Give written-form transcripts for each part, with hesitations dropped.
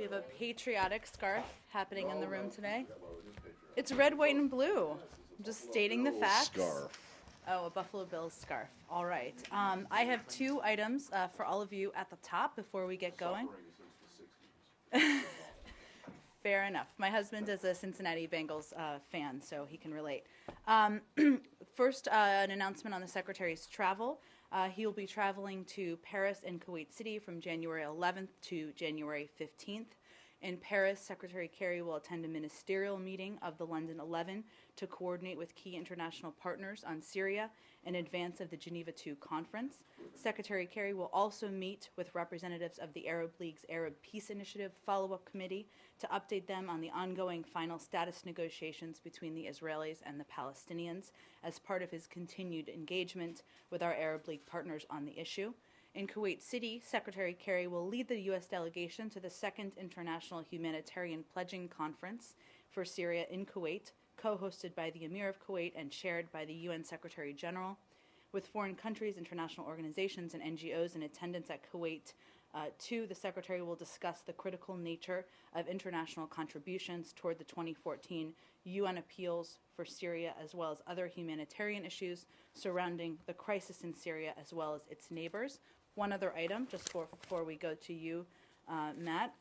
have a patriotic scarf happening in the room today. It's red, white, and blue. I'm just stating the facts. Scarf. Oh, a Buffalo Bills scarf. All right. I have two items for all of you at the top before we get going. Fair enough. My husband is a Cincinnati Bengals fan, so he can relate. First, an announcement on the Secretary's travel. He will be traveling to Paris and Kuwait City from January 11th to January 15th. In Paris, Secretary Kerry will attend a ministerial meeting of the London 11 to coordinate with key international partners on Syria in advance of the Geneva II conference. Secretary Kerry will also meet with representatives of the Arab League's Arab Peace Initiative Follow-up Committee to update them on the ongoing final status negotiations between the Israelis and the Palestinians as part of his continued engagement with our Arab League partners on the issue. In Kuwait City, Secretary Kerry will lead the U.S. delegation to the Second International Humanitarian Pledging Conference for Syria in Kuwait, co-hosted by the Emir of Kuwait and chaired by the UN Secretary General. With foreign countries, international organizations, and NGOs in attendance at Kuwait, the Secretary will discuss the critical nature of international contributions toward the 2014 UN appeals for Syria, as well as other humanitarian issues surrounding the crisis in Syria, as well as its neighbors. One other item, just before we go to you, Matt.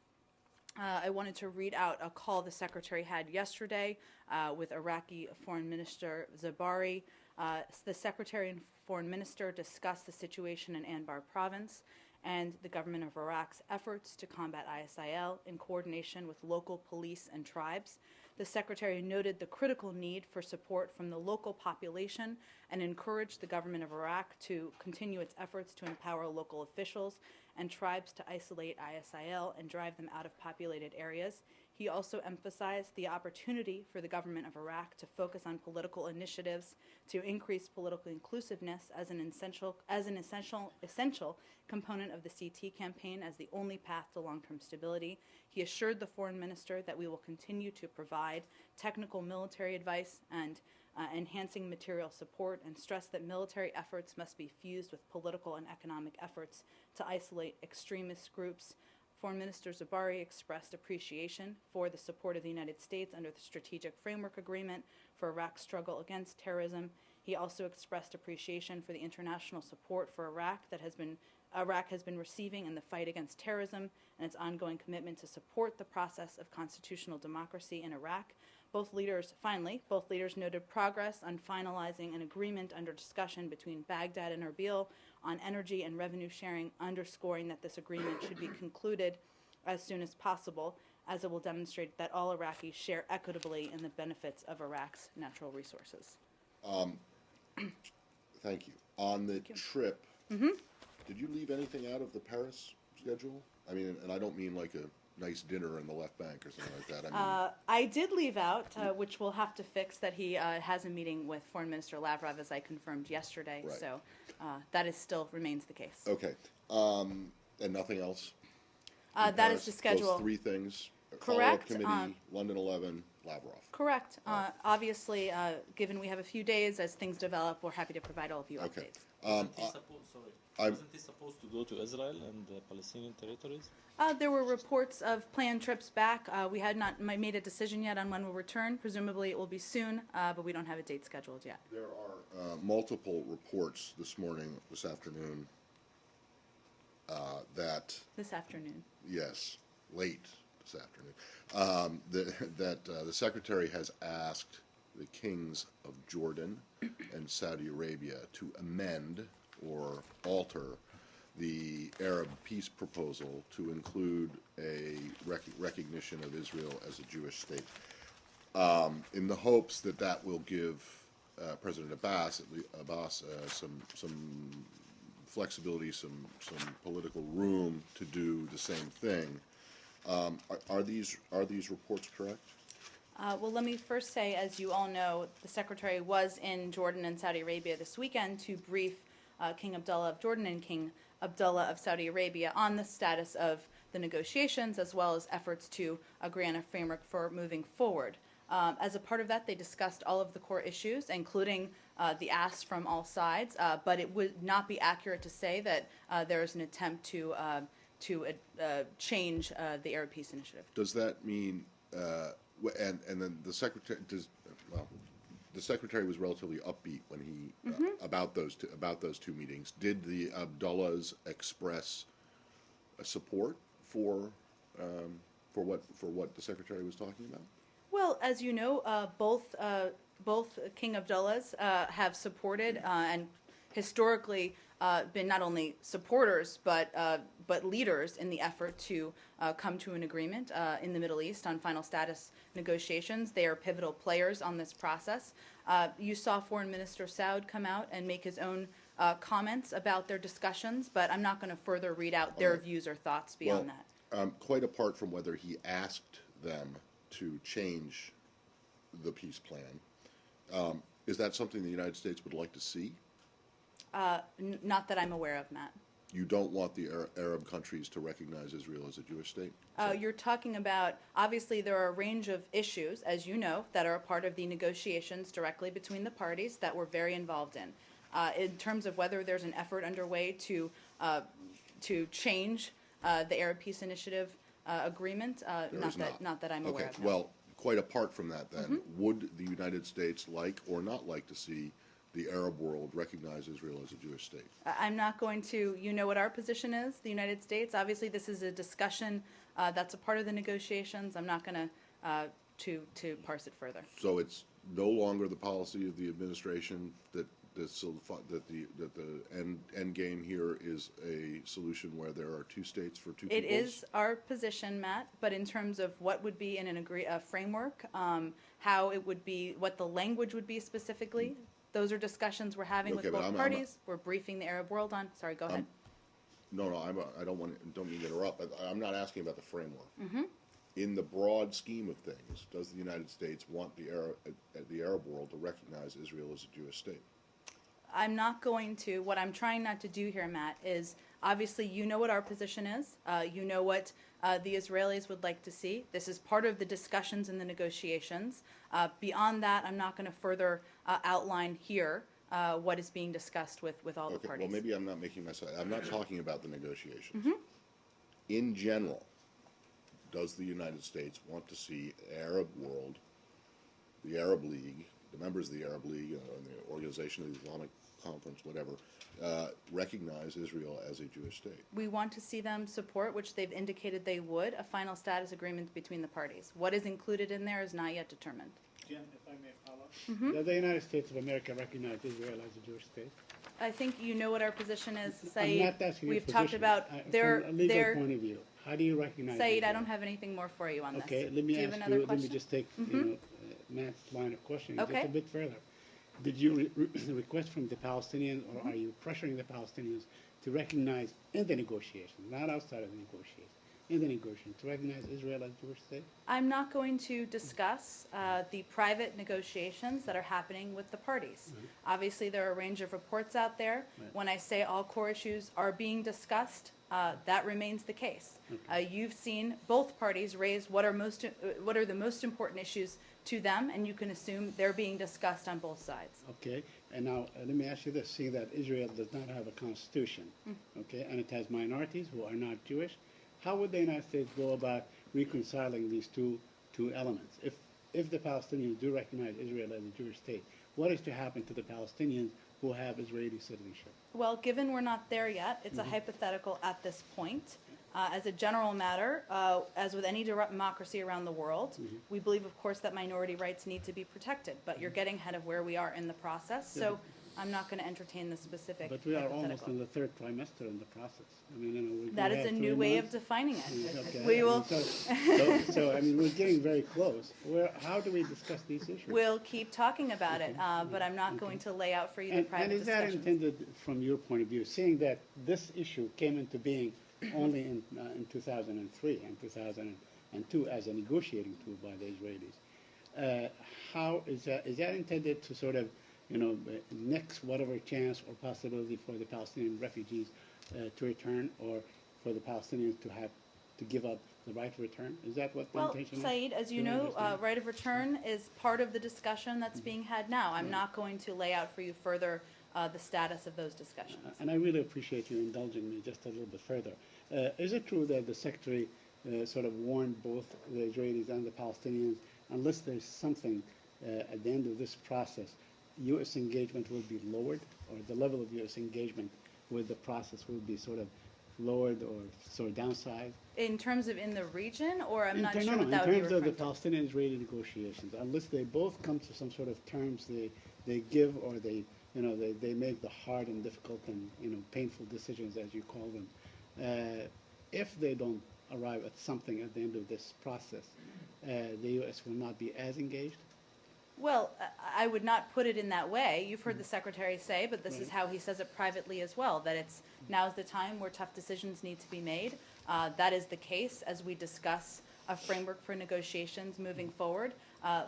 I wanted to read out a call the Secretary had yesterday with Iraqi Foreign Minister Zabari. The Secretary and Foreign Minister discussed the situation in Anbar Province and the government of Iraq's efforts to combat ISIL in coordination with local police and tribes. The Secretary noted the critical need for support from the local population and encouraged the government of Iraq to continue its efforts to empower local officials and tribes to isolate ISIL and drive them out of populated areas. He also emphasized the opportunity for the government of Iraq to focus on political initiatives to increase political inclusiveness as an essential component of the CT campaign as the only path to long-term stability. He assured the foreign minister that we will continue to provide technical military advice and enhancing material support, and stressed that military efforts must be fused with political and economic efforts to isolate extremist groups. Foreign Minister Zabari expressed appreciation for the support of the United States under the Strategic Framework Agreement for Iraq's struggle against terrorism. He also expressed appreciation for the international support for Iraq has been receiving in the fight against terrorism and its ongoing commitment to support the process of constitutional democracy in Iraq. Both leaders noted progress on finalizing an agreement under discussion between Baghdad and Erbil on energy and revenue sharing, underscoring that this agreement should be concluded as soon as possible, as it will demonstrate that all Iraqis share equitably in the benefits of Iraq's natural resources. Thank you. On the trip, did you leave anything out of the Paris schedule? I mean, and I don't mean like a nice dinner in the left bank or something like that. I mean, I did leave out, which we'll have to fix, that he has a meeting with Foreign Minister Lavrov, as I confirmed yesterday. Right. So that still remains the case. Okay. And nothing else? That Paris, is the schedule. Those three things. Correct. Follow-up committee, London 11, Lavrov. Correct. Obviously, given we have a few days, as things develop, we're happy to provide all of you Okay. updates. Wasn't he supposed to go to Israel and the Palestinian territories? There were reports of planned trips back. We had not made a decision yet on when we'll return. Presumably it will be soon, but we don't have a date scheduled yet. There are multiple reports this afternoon, that... This afternoon. Yes, late this afternoon. The Secretary has asked the kings of Jordan and Saudi Arabia to amend or alter the Arab peace proposal to include a recognition of Israel as a Jewish state, in the hopes that will give President Abbas some flexibility, some political room to do the same thing. Are these reports correct? Well, let me first say, as you all know, the Secretary was in Jordan and Saudi Arabia this weekend to brief King Abdullah of Jordan and King Abdullah of Saudi Arabia on the status of the negotiations, as well as efforts to agree on a framework for moving forward. As a part of that, they discussed all of the core issues, including the asks from all sides, but it would not be accurate to say that there is an attempt to change the Arab Peace Initiative. Does that mean, and then the secretary the secretary was relatively upbeat when he about those two meetings. Did the Abdullahs express support for what the secretary was talking about? Well, as you know, both King Abdullahs have supported and historically been not only supporters but leaders in the effort to come to an agreement in the Middle East on final status negotiations. They are pivotal players on this process. You saw Foreign Minister Saud come out and make his own comments about their discussions, but I'm not going to further read out their views or thoughts beyond that. Quite apart from whether he asked them to change the peace plan, is that something the United States would like to see? Not that I'm aware of, Matt. You don't want the Arab countries to recognize Israel as a Jewish state? You're talking about, obviously there are a range of issues, as you know, that are a part of the negotiations directly between the parties that we're very involved in. In terms of whether there's an effort underway to change the Arab Peace Initiative agreement, not that I'm aware of. No. Well, quite apart from that then, would the United States like or not like to see the Arab world recognize Israel as a Jewish state? I'm not going to, you know what our position is, the United States. Obviously, this is a discussion that's a part of the negotiations. I'm not going to parse it further. So it's no longer the policy of the administration that the end game here is a solution where there are two states for two peoples? It is our position, Matt, but in terms of what would be in a framework, how it would be, what the language would be specifically, those are discussions we're having with both parties. We're briefing the Arab world on. Sorry, go ahead. No, I don't mean to interrupt. I'm not asking about the framework. In the broad scheme of things, does the United States want the Arab world to recognize Israel as a Jewish state? I'm not going to. What I'm trying not to do here, Matt, is obviously you know what our position is. You know what the Israelis would like to see. This is part of the discussions and the negotiations. Beyond that, I'm not going to further outline here what is being discussed with all the parties. Well, maybe I'm not making myself. I'm not talking about the negotiations. In general, does the United States want to see the Arab world, the Arab League, the members of the Arab League, and the Organization of the Islamic Conference, whatever, recognize Israel as a Jewish state? We want to see them support, which they've indicated they would, a final status agreement between the parties. What is included in there is not yet determined. Jen, if I may follow. Does the United States of America recognize Israel as a Jewish state? I think you know what our position is, Saeed. I'm not asking We've your talked position. about from a legal point of view. How do you recognize Saeed, Israel? I don't have anything more for you on this. Okay, let me ask you. Let me just take Matt's line of questioning just a bit further. Did you request from the Palestinians, or are you pressuring the Palestinians to recognize in the negotiations, not outside of the negotiations, in the negotiations, to recognize Israel as a Jewish state? I'm not going to discuss the private negotiations that are happening with the parties. Obviously, there are a range of reports out there. When I say all core issues are being discussed, that remains the case. You've seen both parties raise what are the most important issues to them, and you can assume they're being discussed on both sides. Okay, and now let me ask you this: seeing that Israel does not have a constitution, okay, and it has minorities who are not Jewish, how would the United States go about reconciling these two elements? If the Palestinians do recognize Israel as a Jewish state, what is to happen to the Palestinians who have Israeli citizenship? Well, given we're not there yet, it's a hypothetical at this point. As a general matter, as with any democracy around the world, we believe, of course, that minority rights need to be protected. But you're getting ahead of where we are in the process, so I'm not going to entertain the specific. But we are almost in the third trimester in the process. I mean, that is a new way of defining it. Okay. We will. So I mean, we're getting very close. How do we discuss these issues? We'll keep talking about it, but I'm not going to lay out for you the private discussions. And is that intended, from your point of view, seeing that this issue came into being only in 2003 and 2002 as a negotiating tool by the Israelis? How is that intended to sort of, next whatever chance or possibility for the Palestinian refugees to return, or for the Palestinians to give up the right to return? Is that what the intention is? Well, Saeed, as you know, right of return is part of the discussion that's being had now. I'm not going to lay out for you further the status of those discussions. And I really appreciate you indulging me just a little bit further. Is it true that the Secretary sort of warned both the Israelis and the Palestinians, unless there's something at the end of this process, U.S. engagement will be lowered, or the level of U.S. engagement with the process will be sort of lowered or sort of downsized? In terms of in the region, or I'm not No, sure no, what that would in be terms of the referring to. Palestinian-Israeli negotiations, unless they both come to some sort of terms, they give or they make the hard and difficult and painful decisions, as you call them. If they don't arrive at something at the end of this process, the U.S. will not be as engaged. Well, I would not put it in that way. You've heard the Secretary say, but this is how he says it privately as well, that it's now's the time where tough decisions need to be made. That is the case as we discuss a framework for negotiations moving forward.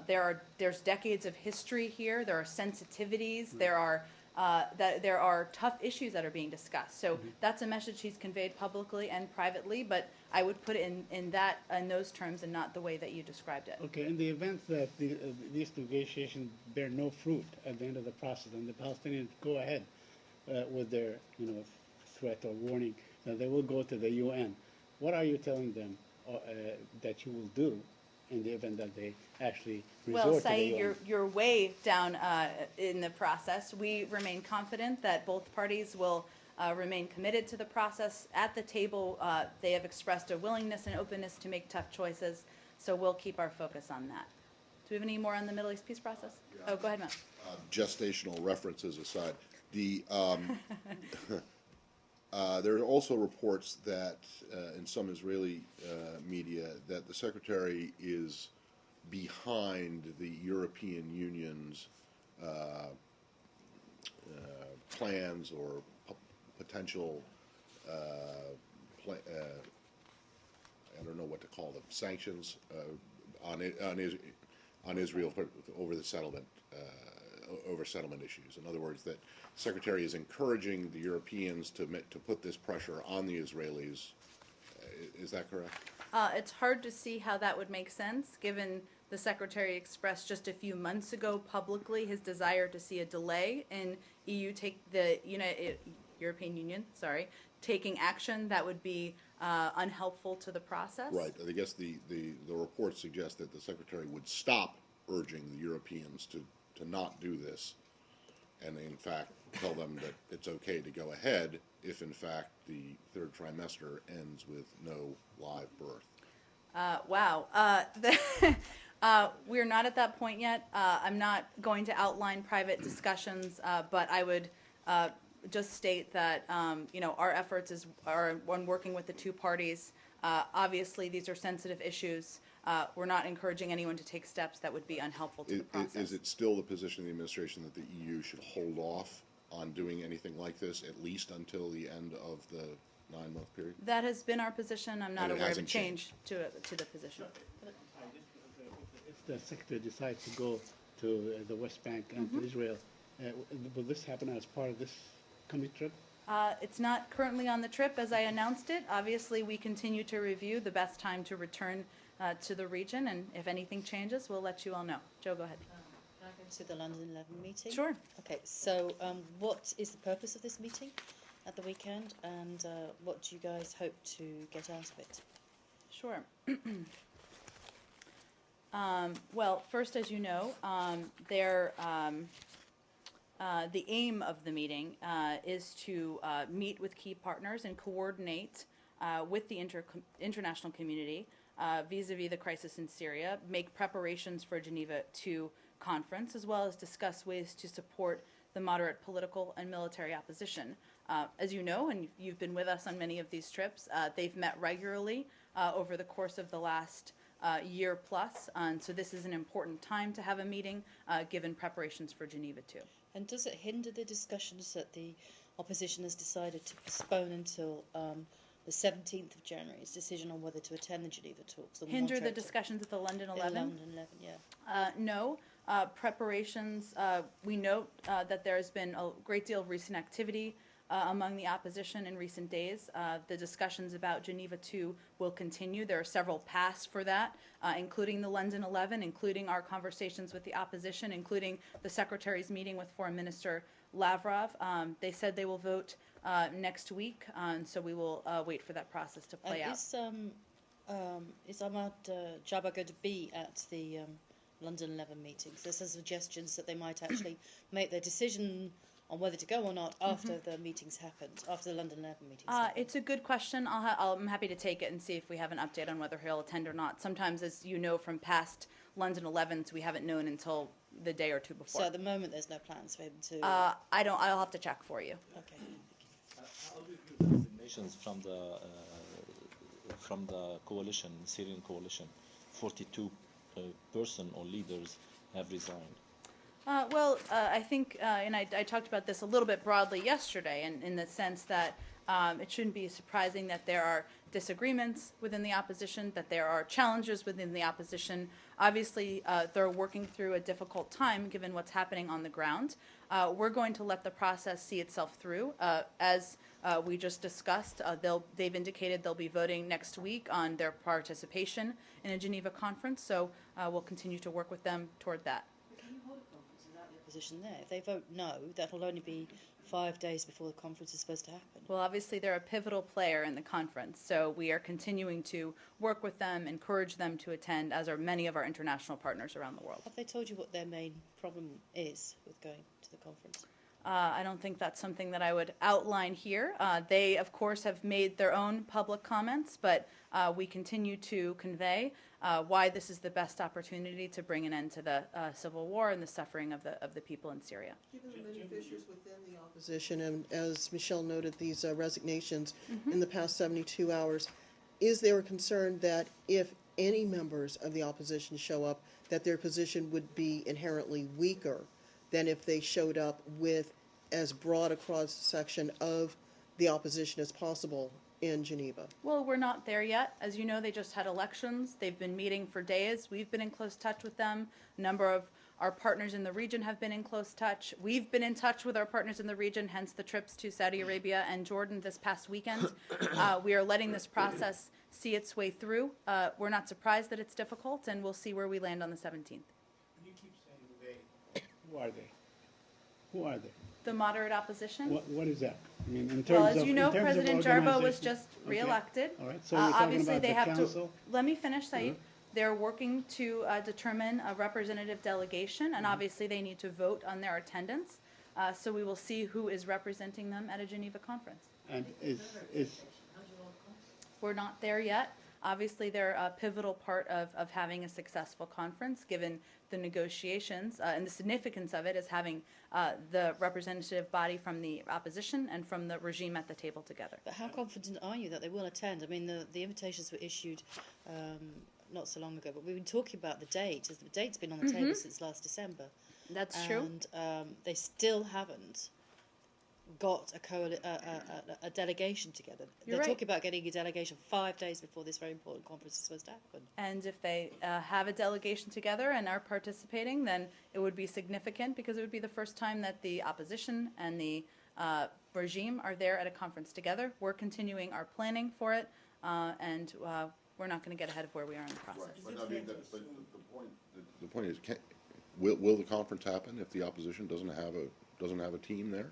There's decades of history here. There are sensitivities. There are tough issues that are being discussed. So that's a message he's conveyed publicly and privately, but I would put it in those terms and not the way that you described it. Okay, in the event that these negotiations bear no fruit at the end of the process and the Palestinians go ahead with their threat or warning that they will go to the UN, what are you telling them that you will do in the event that they actually resort Well, to the Saeed, UN? you're way down in the process. We remain confident that both parties will remain committed to the process. At the table, they have expressed a willingness and openness to make tough choices, so we'll keep our focus on that. Do we have any more on the Middle East peace process? Oh, go ahead, Matt. Gestational references aside, there are also reports that in some Israeli media that the Secretary is behind the European Union's plans or potential, I don't know what to call them, sanctions on Israel over the settlement. Over settlement issues. In other words, that the Secretary is encouraging the Europeans to put this pressure on the Israelis. Is that correct? It's hard to see how that would make sense, given the Secretary expressed just a few months ago publicly his desire to see a delay in European Union, taking action that would be unhelpful to the process. Right. I guess the reports suggest that the Secretary would stop urging the Europeans to not do this, and in fact tell them that it's okay to go ahead if in fact the third trimester ends with no live birth. Wow. We're not at that point yet. I'm not going to outline private discussions, but I would just state that our efforts are on working with the two parties. Obviously, these are sensitive issues. We're not encouraging anyone to take steps that would be unhelpful to the process. Is it still the position of the administration that the EU should hold off on doing anything like this, at least until the end of the 9-month period? That has been our position. I'm not And it aware of a hasn't change to the position. If the Secretary decides to go to the West Bank and to Israel, will this happen as part of this coming trip? It's not currently on the trip as I announced it. Obviously, we continue to review the best time to return to the region, and if anything changes, we'll let you all know. Joe, go ahead. Can I go to the London 11 meeting? Sure. Okay, so what is the purpose of this meeting at the weekend, and what do you guys hope to get out of it? Sure. Well, first, as you know, the aim of the meeting is to meet with key partners and coordinate with the international community vis-a-vis the crisis in Syria, make preparations for Geneva II conference, as well as discuss ways to support the moderate political and military opposition. As you know, and you've been with us on many of these trips, they've met regularly over the course of the last year plus, and so this is an important time to have a meeting given preparations for Geneva II. And does it hinder the discussions that the opposition has decided to postpone until the 17th of January's decision on whether to attend the Geneva talks? Hinder the discussions at the London 11? London 11, yeah. No. Preparations, we note that there has been a great deal of recent activity among the opposition in recent days. The discussions about Geneva II will continue. There are several paths for that, including the London 11, including our conversations with the opposition, including the Secretary's meeting with Foreign Minister Lavrov. They said they will vote next week, and so we will wait for that process to play out. Is Ahmad Jabbar going to be at the London 11 meetings? There's some suggestions that they might actually make their decision on whether to go or not after the meetings happened, after the London 11 meetings happened. It's a good question. I'm happy to take it and see if we have an update on whether he'll attend or not. Sometimes, as you know from past London 11s, we haven't known until the day or two before. So at the moment, there's no plans for him to. I'll have to check for you. Okay. How do you view the resignations from the coalition, Syrian coalition? 42 person or leaders have resigned. I think, and I talked about this a little bit broadly yesterday, in the sense that it shouldn't be surprising that there are disagreements within the opposition, that there are challenges within the opposition. Obviously, they're working through a difficult time given what's happening on the ground. We're going to let the process see itself through. As we just discussed, they've indicated they'll be voting next week on their participation in a Geneva conference, so we'll continue to work with them toward that. Can you hold a conference without the opposition there? If they vote no, that'll only be 5 days before the conference is supposed to happen. Well, obviously, they're a pivotal player in the conference, so we are continuing to work with them, encourage them to attend, as are many of our international partners around the world. Have they told you what their main problem is with going to the conference? I don't think that's something that I would outline here. They, of course, have made their own public comments, but we continue to convey why this is the best opportunity to bring an end to the civil war and the suffering of the people in Syria. Given the many fissures within the opposition, and as Michelle noted, these resignations in the past 72 hours, is there a concern that if any members of the opposition show up, that their position would be inherently weaker than if they showed up with as broad a cross-section of the opposition as possible in Geneva? Well, we're not there yet. As you know, they just had elections. They've been meeting for days. We've been in close touch with them. A number of our partners in the region have been in close touch. We've been in touch with our partners in the region, hence the trips to Saudi Arabia and Jordan this past weekend. We are letting this process see its way through. We're not surprised that it's difficult, and we'll see where we land on the 17th. You keep saying they. Who are they? Who are they? The moderate opposition? What is that? I mean, in terms Well, as of, you know, in terms of President Jarboe was organization? just Okay. reelected. All right, so you're talking Obviously, about they the have council? to. Let me finish, Saeed. They're working to determine a representative delegation, and obviously they need to vote on their attendance. So we will see who is representing them at a Geneva conference. And is We're not there yet. Obviously, they're a pivotal part of having a successful conference, given the negotiations, and the significance of it is having the representative body from the opposition and from the regime at the table together. But how confident are you that they will attend? I mean, the invitations were issued not so long ago, but we've been talking about the date. The date's been on the table since last December. That's true. And they still haven't got a delegation together. You're They're right. talking about getting a delegation 5 days before this very important conference is supposed to happen. And if they have a delegation together and are participating, then it would be significant because it would be the first time that the opposition and the regime are there at a conference together. We're continuing our planning for it, and we're not going to get ahead of where we are in the process. But I mean, the point is, will the conference happen if the opposition doesn't have a team there?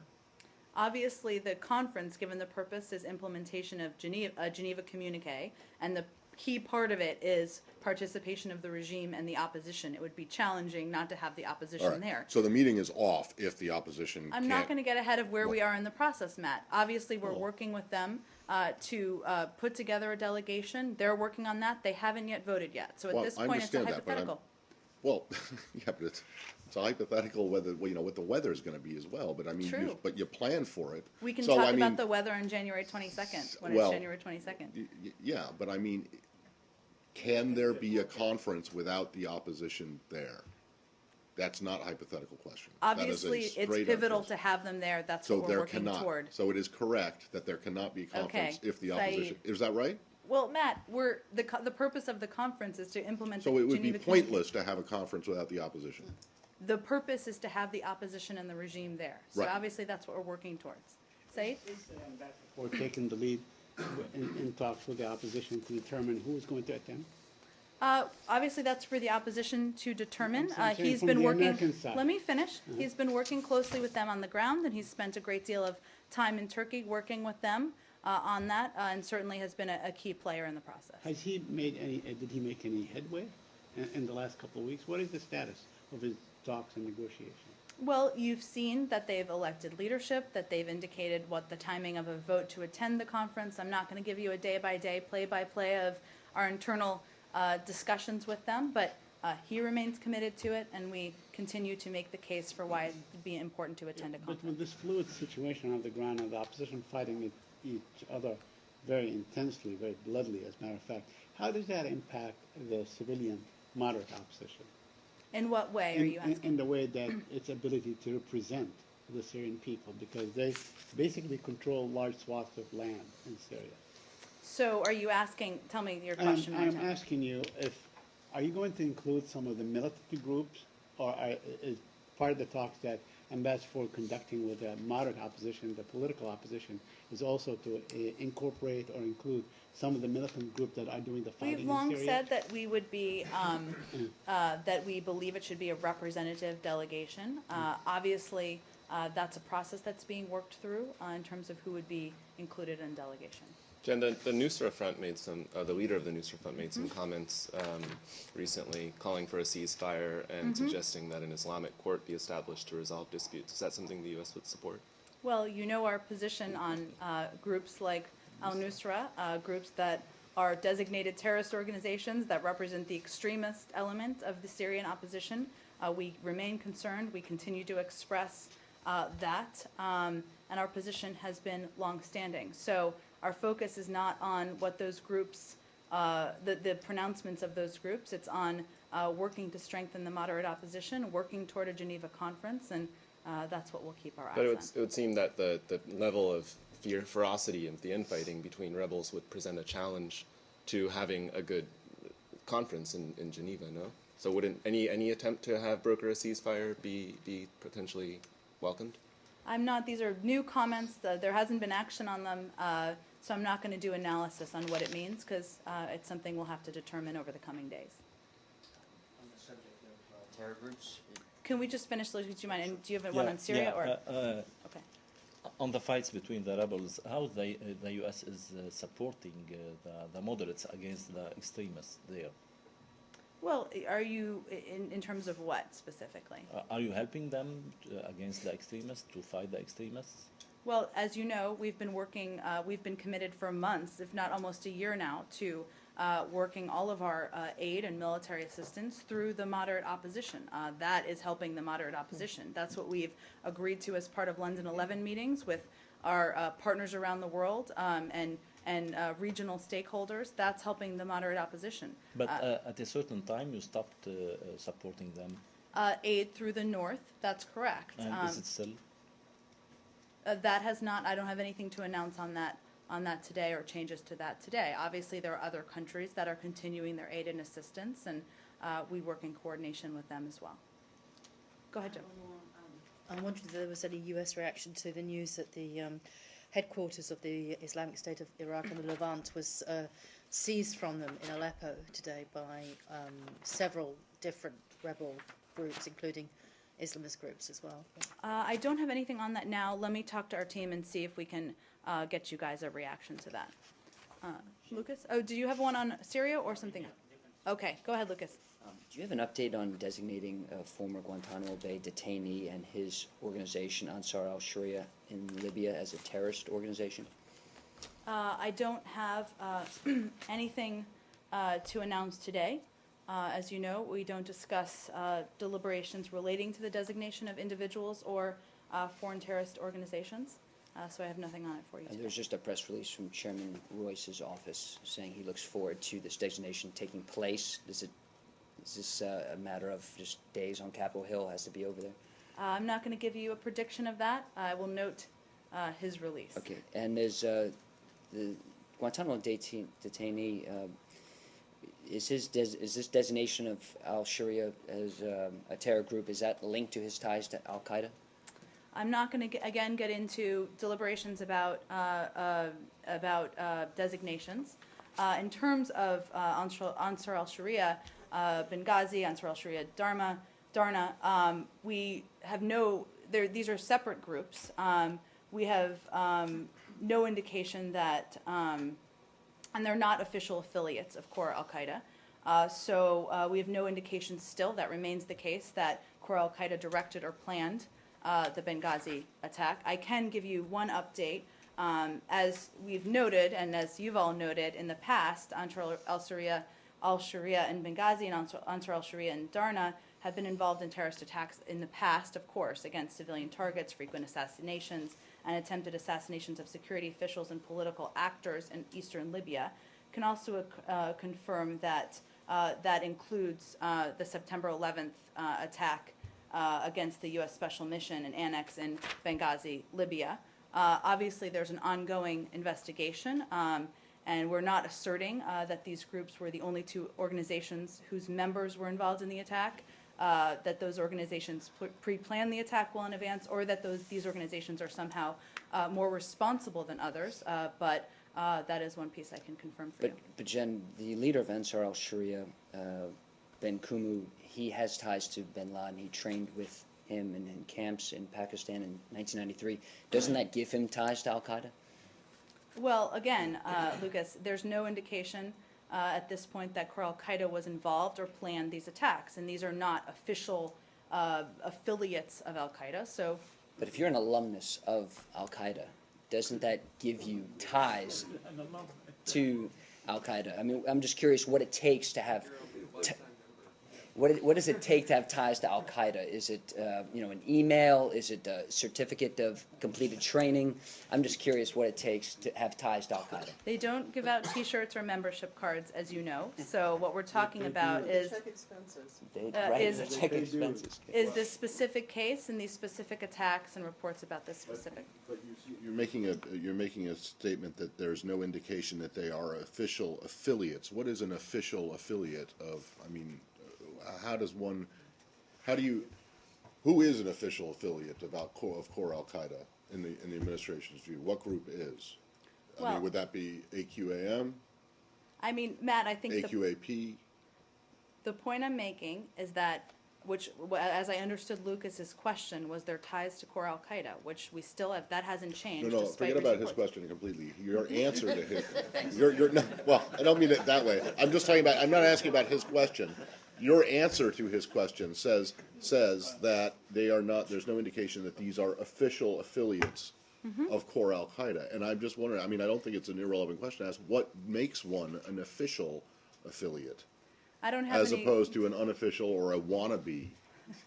Obviously, the conference, given the purpose, is implementation of Geneva Communique, and the key part of it is participation of the regime and the opposition. It would be challenging not to have the opposition All right. there. So the meeting is off if the opposition I'm can't. not going to get ahead of where we are in the process, Matt. Obviously, we're working with them to put together a delegation. They're working on that. They haven't yet voted yet. So at Well, this I point, it's a understand that, but hypothetical. Well, yeah, but it's a hypothetical whether, what the weather is going to be as well. But I mean, True. but you plan for it. We can So, talk I mean, about the weather on January 22nd, when well, it's January 22nd. Yeah, but I mean, can there be a conference without the opposition there? That's not a hypothetical question. That is a Obviously, it's straight-up pivotal question. to have them there. That's So what we're there working cannot. toward. So it is correct that there cannot be a conference Okay, if the Saeed. opposition. Is that right? Well, Matt, the purpose of the conference is to implement So the it would be Geneva Communique. pointless to have a conference without the opposition. The purpose is to have the opposition and the regime there. So Right. obviously, that's what we're working towards. Said? or taking the lead in talks with the opposition to determine who is going to attend? Obviously, that's for the opposition to determine. I'm saying He's from been the working. American side. Let me finish. He's been working closely with them on the ground, and he's spent a great deal of time in Turkey working with them on that, and certainly has been a key player in the process. Has he made any, did he make any headway in the last couple of weeks? What is the status of his talks and negotiations? Well, you've seen that they've elected leadership, that they've indicated what the timing of a vote to attend the conference. I'm not going to give you a day-by-day, play-by-play of our internal discussions with them, but he remains committed to it, and we continue to make the case for why it would be important to attend a But conference. with this fluid situation on the ground and the opposition fighting each other very intensely, very bloodily, as a matter of fact, how does that impact the civilian moderate opposition? In what way are you asking? In the way that its ability to represent the Syrian people, because they basically control large swaths of land in Syria. So are you asking, tell me your question. I'm Martin. asking you, are you going to include some of the militant groups, or is part of the talks that Ambassador Ford conducting with the moderate opposition, the political opposition, is also to incorporate or include some of the militant groups that are doing the fighting We've long in Syria? said that we would be, that we believe it should be a representative delegation. Obviously, that's a process that's being worked through in terms of who would be included in delegation. Jen, the Nusra Front made some, the leader of the Nusra Front made some comments recently calling for a ceasefire and suggesting that an Islamic court be established to resolve disputes. Is that something the U.S. would support? Well, you know our position on groups like al-Nusra, groups that are designated terrorist organizations that represent the extremist element of the Syrian opposition. We remain concerned. We continue to express that, and our position has been longstanding. So our focus is not on what those groups, the pronouncements of those groups. It's on working to strengthen the moderate opposition, working toward a Geneva conference, and that's what we'll keep our eyes But on. it would seem that the level of ferocity of the infighting between rebels would present a challenge to having a good conference in Geneva, no? So wouldn't any attempt to have broker a ceasefire be potentially welcomed? These are new comments. There hasn't been action on them, so I'm not going to do analysis on what it means because it's something we'll have to determine over the coming days. On the subject of terror groups, Can we just finish, Liz, do you mind? And do you have one on Syria? Okay. On the fights between the rebels, how the U.S. is supporting the moderates against the extremists there? Well, are you, in terms of what specifically? Are you helping them against the extremists, to fight the extremists? Well, as you know, we've been working, we've been committed for months, if not almost a year now, to working all of our aid and military assistance through the moderate opposition. That is helping the moderate opposition. That's what we've agreed to as part of London 11 meetings with our partners around the world and regional stakeholders. That's helping the moderate opposition. But at a certain time, you stopped supporting them. Aid through the north, that's correct. And is it still? That has not, I don't have anything to announce on that today or changes to that today. Obviously, there are other countries that are continuing their aid and assistance, and we work in coordination with them as well. Go ahead, Joe. I wondered if there was any U.S. reaction to the news that the headquarters of the Islamic State of Iraq and the Levant was seized from them in Aleppo today by several different rebel groups, including Islamist groups as well. I don't have anything on that now. Let me talk to our team and see if we can get you guys a reaction to that. Lucas? Oh, do you have one on Syria or something? Okay, go ahead, Lucas. do you have an update on designating a former Guantanamo Bay detainee and his organization, Ansar al-Sharia, in Libya as a terrorist organization? I don't have anything to announce today. As you know, we don't discuss deliberations relating to the designation of individuals or foreign terrorist organizations, so I have nothing on it for you today. There's just a press release from Chairman Royce's office saying he looks forward to this designation taking place. Is this a matter of just days on Capitol Hill, has to be over there? I'm not going to give you a prediction of that. I will note his release. Okay, and is the Guantanamo detainee, is this designation of al-Sharia as a terror group, is that linked to his ties to al-Qaeda? I'm not going to get into deliberations about designations. In terms of Ansar al-Sharia, Benghazi, Ansar al-Sharia Darna, we have these are separate groups. We have no indication that, and they're not official affiliates of Khor al-Qaeda. So we have no indication still, that remains the case, that Khor al-Qaeda directed or planned the Benghazi attack. I can give you one update. As we've noted, and as you've all noted in the past, Ansar al-Sharia in Benghazi and Ansar al-Sharia in Darna have been involved in terrorist attacks in the past, of course, against civilian targets, frequent assassinations, and attempted assassinations of security officials and political actors in eastern Libya. Can also confirm that that includes the September 11th attack against the U.S. Special Mission and Annex in Benghazi, Libya. Obviously, there's an ongoing investigation, and we're not asserting that these groups were the only two organizations whose members were involved in the attack, that those organizations pre-planned the attack well in advance, or that these organizations are somehow more responsible than others. But that is one piece I can confirm for you. But Jen, the leader of Ansar al-Sharia, Ben Kumu, he has ties to bin Laden. He trained with him in camps in Pakistan in 1993. Doesn't that give him ties to al-Qaeda? Well, again, Lucas, there's no indication at this point that Khor al-Qaeda was involved or planned these attacks, and these are not official affiliates of al-Qaeda. So, but if you're an alumnus of al-Qaeda, doesn't that give you ties to al-Qaeda? I mean, I'm just curious what it takes to have. What does it take to have ties to al-Qaeda? Is it an email? Is it a certificate of completed training? I'm just curious what it takes to have ties to al-Qaeda. They don't give out T-shirts or membership cards, as you know. So what we're talking about is Check expenses. is this specific case and these specific attacks and reports about this specific. But you're making a statement that there's no indication that they are official affiliates. What is an official affiliate of? I mean, who is an official affiliate of Khor al-Qaeda in the administration's view? What group is? I mean, would that be AQAM? I mean, Matt, I think AQAP? the point I'm making is that, which, as I understood Lucas's question, was their ties to Khor al-Qaeda, which we still have. That hasn't changed. No, forget about his question completely. Your answer to his, well, I don't mean it that way. I'm just talking about. I'm not asking about his question. Your answer to his question says that they are not. There's no indication that these are official affiliates of Khor al-Qaeda, and I'm just wondering. I mean, I don't think it's an irrelevant question to ask. What makes one an official affiliate? I don't have as opposed to an unofficial or a wannabe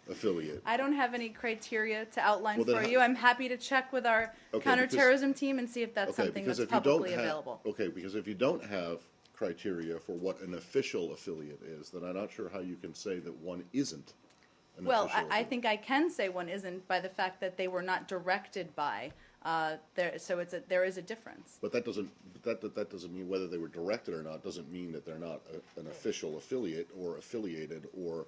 affiliate. I don't have any criteria to outline for you. I'm happy to check with our counterterrorism team and see if that's something that's publicly available. Okay, because if you don't have criteria for what an official affiliate is, then I'm not sure how you can say that one isn't an official affiliate. I think I can say one isn't by the fact that they were not directed by. So there is a difference. But that doesn't mean whether they were directed or not doesn't mean that they're not an official affiliate or affiliated or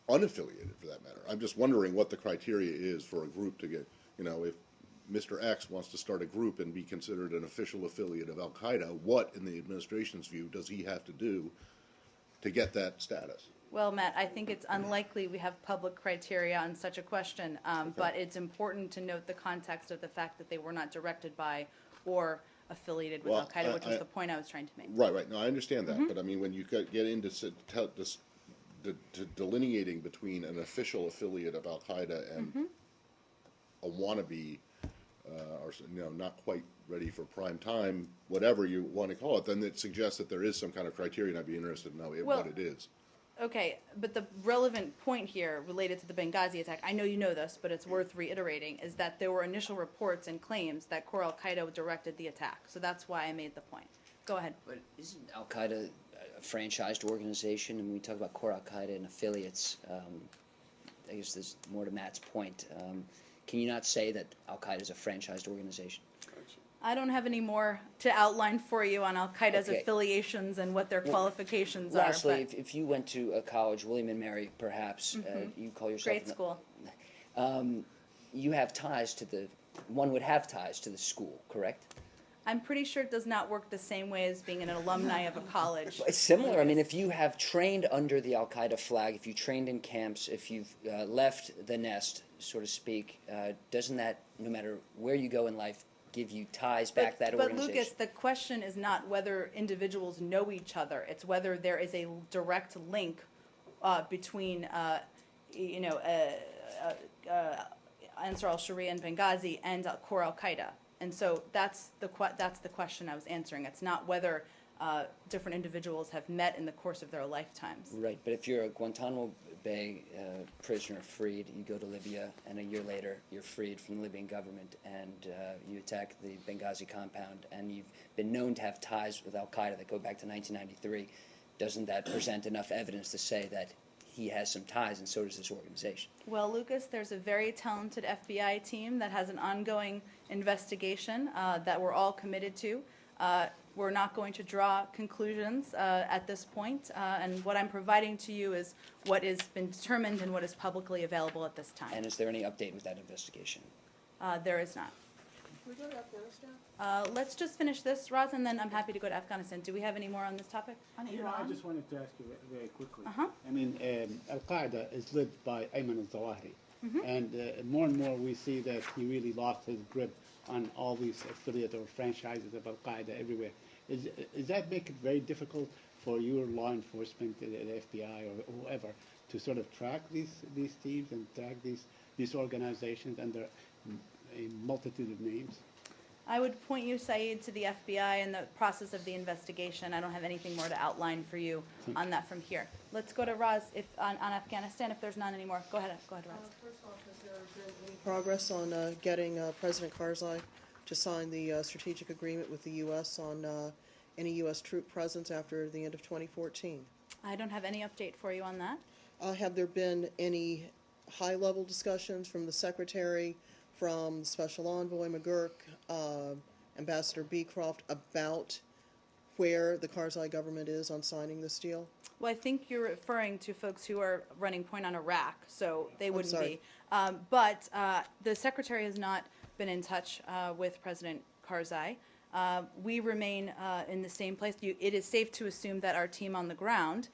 unaffiliated for that matter. I'm just wondering what the criteria is for a group to get. If Mr. X wants to start a group and be considered an official affiliate of al-Qaeda, what, in the administration's view, does he have to do to get that status? Well, Matt, I think it's unlikely we have public criteria on such a question, but it's important to note the context of the fact that they were not directed by or affiliated with al-Qaeda, which was the point I was trying to make. Right. No, I understand that, but I mean, when you get into delineating between an official affiliate of al-Qaeda and a wannabe, or not quite ready for prime time, whatever you want to call it, then it suggests that there is some kind of criteria, and I'd be interested to know what it is. Okay, but the relevant point here related to the Benghazi attack, I know you know this, but it's worth reiterating, is that there were initial reports and claims that Khor al-Qaeda directed the attack. So that's why I made the point. Go ahead. But isn't al-Qaeda a franchised organization? And when we talk about Khor al-Qaeda and affiliates, I guess there's more to Matt's point. Can you not say that al-Qaeda is a franchised organization? I don't have any more to outline for you on al-Qaeda's affiliations and what their qualifications are. Lastly, if you went to a college, William & Mary, perhaps, you call yourself... Great school. You have ties to one would have ties to the school, correct? I'm pretty sure it does not work the same way as being an alumni of a college. It's similar. I mean, if you have trained under the Al Qaeda flag, if you trained in camps, if you've left the nest, so to speak, doesn't that, no matter where you go in life, give you ties back to that But organization? Lucas, the question is not whether individuals know each other. It's whether there is a direct link between, Ansar al-Sharia in Benghazi and core al-Qaeda. And so that's the question I was answering. It's not whether different individuals have met in the course of their lifetimes. Right, but if you're a Guantanamo Bay prisoner freed, you go to Libya, and a year later you're freed from the Libyan government, and you attack the Benghazi compound, and you've been known to have ties with al-Qaeda that go back to 1993, doesn't that present enough evidence to say that he has some ties, and so does this organization? Well, Lucas, there's a very talented FBI team that has an ongoing investigation that we're all committed to. We're not going to draw conclusions at this point, and what I'm providing to you is what has been determined and what is publicly available at this time. And is there any update with that investigation? There is not. Can we go to Afghanistan? Let's just finish this, Roz, and then I'm happy to go to Afghanistan. Do we have any more on this topic? I just wanted to ask you very quickly. Uh-huh. I mean, Al-Qaeda is led by Ayman al-Zawahiri, and more and more we see that he really lost his grip on all these affiliate or franchises of Al-Qaeda everywhere. Is that make it very difficult for your law enforcement, the FBI or whoever, to sort of track these teams and track these organizations under a multitude of names? I would point you, Saeed, to the FBI and the process of the investigation. I don't have anything more to outline for you on that from here. Let's go to Roz on Afghanistan. If there's none anymore, go ahead, Roz. First off, has there been any progress on getting President Karzai to sign the strategic agreement with the U.S. on any U.S. troop presence after the end of 2014? I don't have any update for you on that. Have there been any high-level discussions from the Secretary, from Special Envoy McGurk, Ambassador Beecroft about where the Karzai government is on signing this deal? Well, I think you're referring to folks who are running point on Iraq, so they wouldn't sorry. be. But the Secretary has not been in touch with President Karzai. We remain in the same place. It is safe to assume that our team on the ground,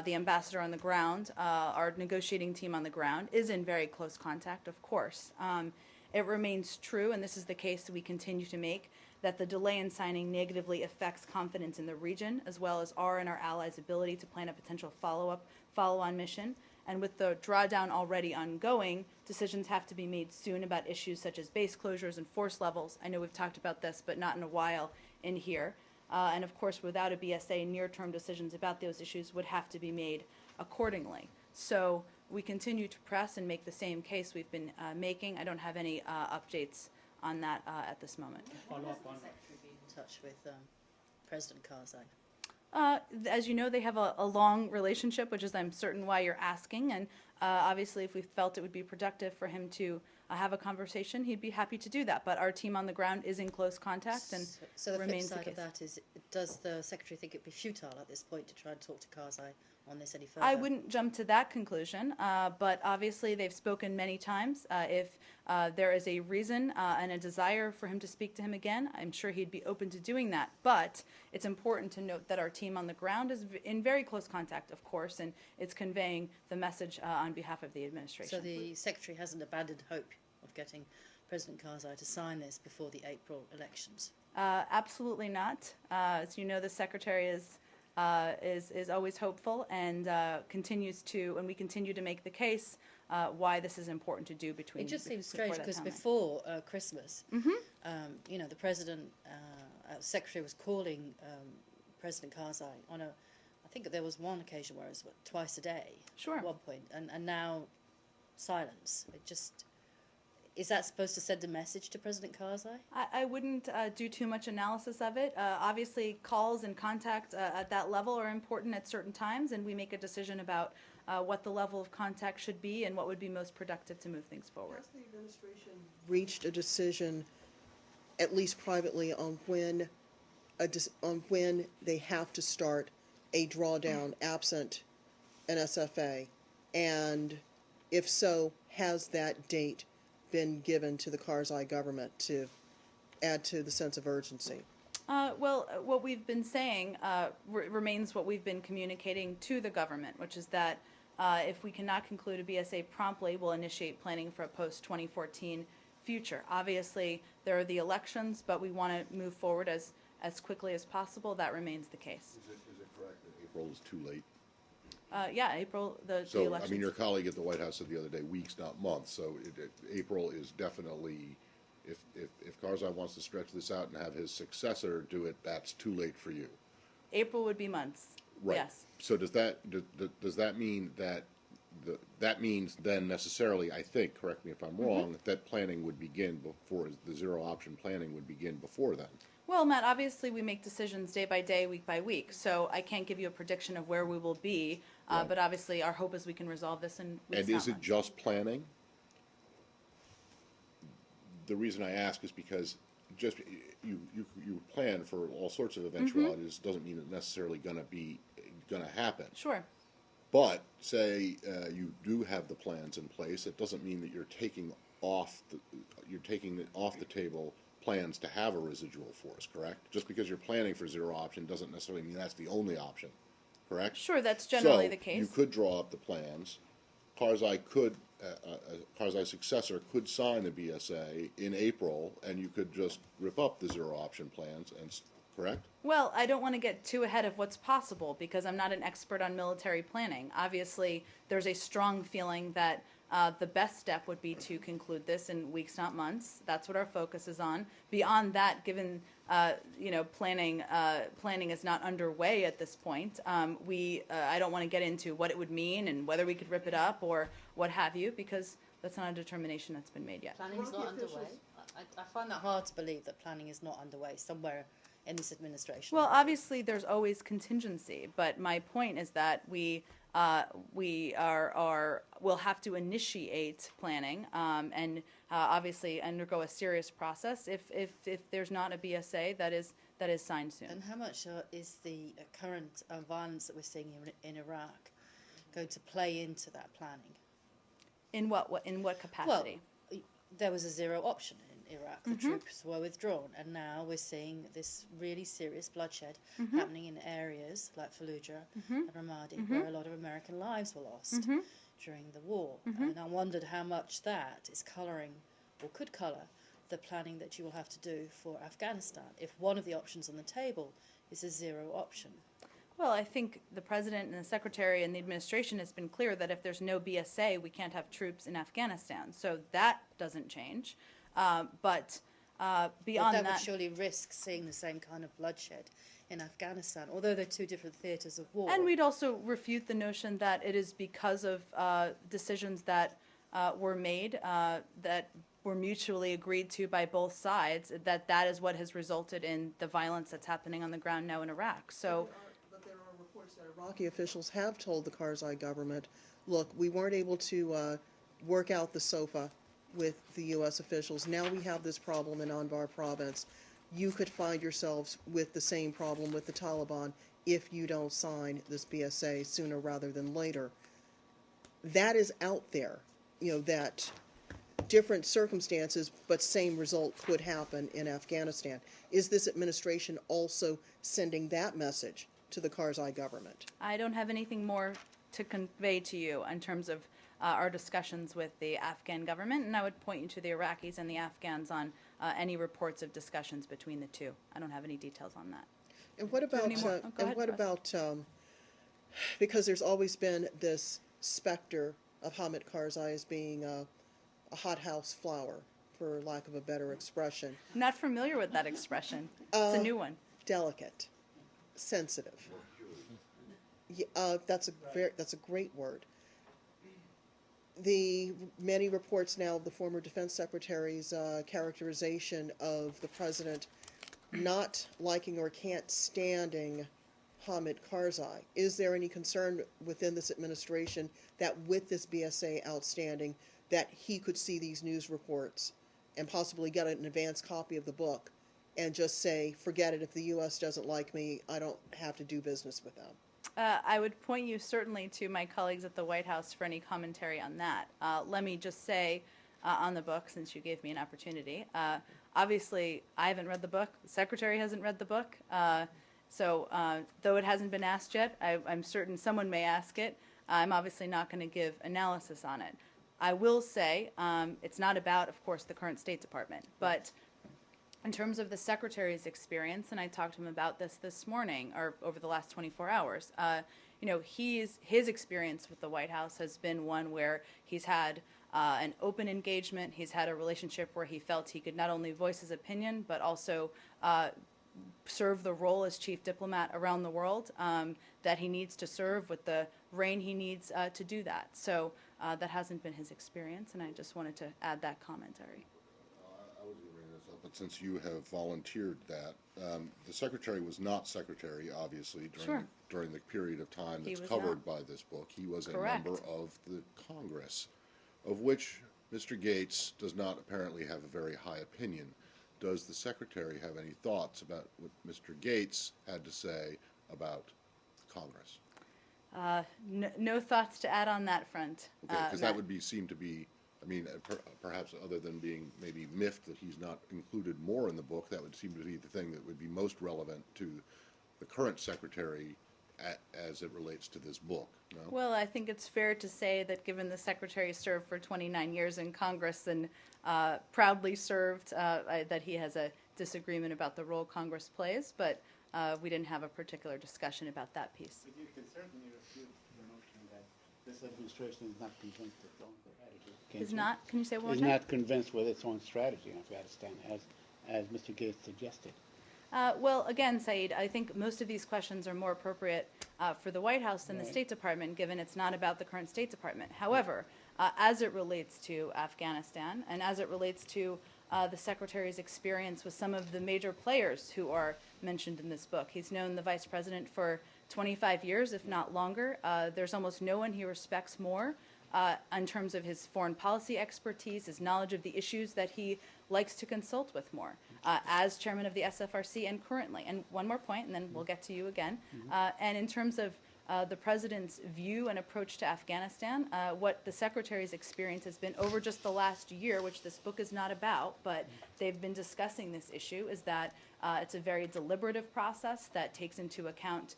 the ambassador on the ground, our negotiating team on the ground, is in very close contact, of course. It remains true, and this is the case that we continue to make, that the delay in signing negatively affects confidence in the region, as well as our and our allies' ability to plan a potential follow-on mission. And with the drawdown already ongoing, decisions have to be made soon about issues such as base closures and force levels. I know we've talked about this, but not in a while in here. And of course, without a BSA, near-term decisions about those issues would have to be made accordingly. So we continue to press and make the same case we've been making. I don't have any updates on that at this moment. When has the Secretary been in touch with President Karzai? As you know, they have a long relationship, which is I'm certain why you're asking. And obviously, if we felt it would be productive for him to have a conversation, he'd be happy to do that. But our team on the ground is in close contact and So the flip remains the side case. of that is, does the Secretary think it'd be futile at this point to try and talk to Karzai on this any further? I wouldn't jump to that conclusion, but obviously they've spoken many times. If there is a reason and a desire for him to speak to him again, I'm sure he'd be open to doing that. But it's important to note that our team on the ground is in very close contact, of course, and it's conveying the message on behalf of the administration. So the Secretary hasn't abandoned hope of getting President Karzai to sign this before the April elections? Absolutely not. As you know, the Secretary is always hopeful and continues to, and we continue to make the case why this is important to do between. It just seems before strange that because timeline. before Christmas, you know, the President, Secretary was calling President Karzai on I think there was one occasion where it was twice a day. Sure. At one point, and now silence. It just. Is that supposed to send a message to President Karzai? I wouldn't do too much analysis of it. Obviously, calls and contact at that level are important at certain times, and we make a decision about what the level of contact should be and what would be most productive to move things forward. Has the administration reached a decision, at least privately, on when they have to start a drawdown absent an SFA? And if so, has that date been given to the Karzai government to add to the sense of urgency? What we've been saying remains what we've been communicating to the government, which is that if we cannot conclude a BSA promptly, we'll initiate planning for a post-2014 future. Obviously, there are the elections, but we want to move forward as quickly as possible. That remains the case. Is it correct that April is too late? Yeah, April, the So, elections. I mean, your colleague at the White House said the other day, weeks, not months, so April is definitely, if Karzai wants to stretch this out and have his successor do it, that's too late for you. April would be months. Right. Yes. So does that mean that that means then necessarily, I think, correct me if I'm wrong, that planning would begin before, the zero option planning would begin before then? Well, Matt, obviously we make decisions day by day, week by week, so I can't give you a prediction of where we will be, Right. but obviously our hope is we can resolve this in weeks, And not is it months. just planning? The reason I ask is because just you plan for all sorts of eventualities, doesn't mean it's necessarily gonna happen. Sure. But say you do have the plans in place, it doesn't mean that you're taking off the table plans to have a residual force, correct? Just because you're planning for zero option doesn't necessarily mean that's the only option, correct? Sure, that's generally So, the case. you could draw up the plans. Karzai's successor could sign the BSA in April, and you could just rip up the zero option plans, correct? Well, I don't want to get too ahead of what's possible because I'm not an expert on military planning. Obviously, there's a strong feeling that the best step would be to conclude this in weeks, not months. That's what our focus is on. Beyond that, given planning is not underway at this point, I don't want to get into what it would mean and whether we could rip it up or what have you, because that's not a determination that's been made yet. Planning is not underway. I find that hard to believe that planning is not underway somewhere in this administration. Well, obviously, there's always contingency, but my point is that we'll have to initiate planning and obviously undergo a serious process if there's not a BSA that is signed soon. And how much is the current violence that we're seeing in Iraq going to play into that planning? In what capacity? Well, there was a zero option in Iraq. The troops were withdrawn, and now we're seeing this really serious bloodshed happening in areas like Fallujah and Ramadi, where a lot of American lives were lost during the war. And I wondered how much that is colouring, or could colour, the planning that you will have to do for Afghanistan if one of the options on the table is a zero option. Well, I think the president and the secretary and the administration has been clear that if there's no BSA, we can't have troops in Afghanistan. So that doesn't change. But beyond that that, would surely risk seeing the same kind of bloodshed in Afghanistan, although they're two different theatres of war. and we'd also refute the notion that it is because of decisions that were made that were mutually agreed to by both sides, that is what has resulted in the violence that's happening on the ground now in Iraq. So. But there are reports that Iraqi officials have told the Karzai government, look, we weren't able to work out the SOFA with the U.S. officials. Now we have this problem in Anbar province. You could find yourselves with the same problem with the Taliban if you don't sign this BSA sooner rather than later. That is out there, that different circumstances but same result could happen in Afghanistan. Is this administration also sending that message to the Karzai government? I don't have anything more to convey to you in terms of our discussions with the Afghan government, and I would point you to the Iraqis and the Afghans on any reports of discussions between the two. I don't have any details on that. And what Do you have about, any more? Oh, go ahead, Russ. Because there's always been this specter of Hamid Karzai as being a hothouse flower, for lack of a better expression. I'm not familiar with that expression. It's a new one. Delicate, sensitive. That's a great word. The many reports now of the former defense secretary's characterization of the president not liking or can't standing Hamid Karzai. Is there any concern within this administration that with this BSA outstanding, that he could see these news reports and possibly get an advance copy of the book and just say, forget it, if the U.S. doesn't like me, I don't have to do business with them? I would point you certainly to my colleagues at the White House for any commentary on that. Let me just say on the book since you gave me an opportunity. Obviously, I haven't read the book. The secretary hasn't read the book. So though it hasn't been asked yet, I'm certain someone may ask it. I'm obviously not going to give analysis on it. I will say it's not about, of course, the current State Department, but in terms of the secretary's experience, and I talked to him about this morning or over the last 24 hours, his experience with the White House has been one where he's had an open engagement. He's had a relationship where he felt he could not only voice his opinion, but also serve the role as chief diplomat around the world that he needs to serve with the reign he needs to do that. So that hasn't been his experience, and I just wanted to add that commentary. I was going to bring this up, but since you have volunteered that, the secretary was not secretary, obviously, during the period of time that's covered by this book. He was Correct. a member of the Congress, of which Mr. Gates does not apparently have a very high opinion. Does the secretary have any thoughts about what Mr. Gates had to say about Congress? No thoughts to add on that front. Okay, because that Matt. would seem to be, I mean, perhaps other than being maybe miffed that he's not included more in the book, that would seem to be the thing that would be most relevant to the current secretary as it relates to this book. No? Well, I think it's fair to say that given the secretary served for 29 years in Congress and proudly served, that he has a disagreement about the role Congress plays, but we didn't have a particular discussion about that piece. But you can certainly refute the notion that this administration is not convinced with its own strategy. can't Is you? not, can you say one more Is time? not convinced with its own strategy in Afghanistan, as Mr. Gates suggested. Well, again, Saeed, I think most of these questions are more appropriate for the White House than the State Department, given it's not about the current State Department. However, as it relates to Afghanistan and as it relates to the Secretary's experience with some of the major players who are mentioned in this book, he's known the Vice President for 25 years, if not longer. There's almost no one he respects more in terms of his foreign policy expertise, his knowledge of the issues that he likes to consult with more, as chairman of the SFRC and currently. And one more point, and then we'll get to you again. And in terms of the president's view and approach to Afghanistan, what the secretary's experience has been over just the last year, which this book is not about, but they've been discussing this issue, is that it's a very deliberative process that takes into account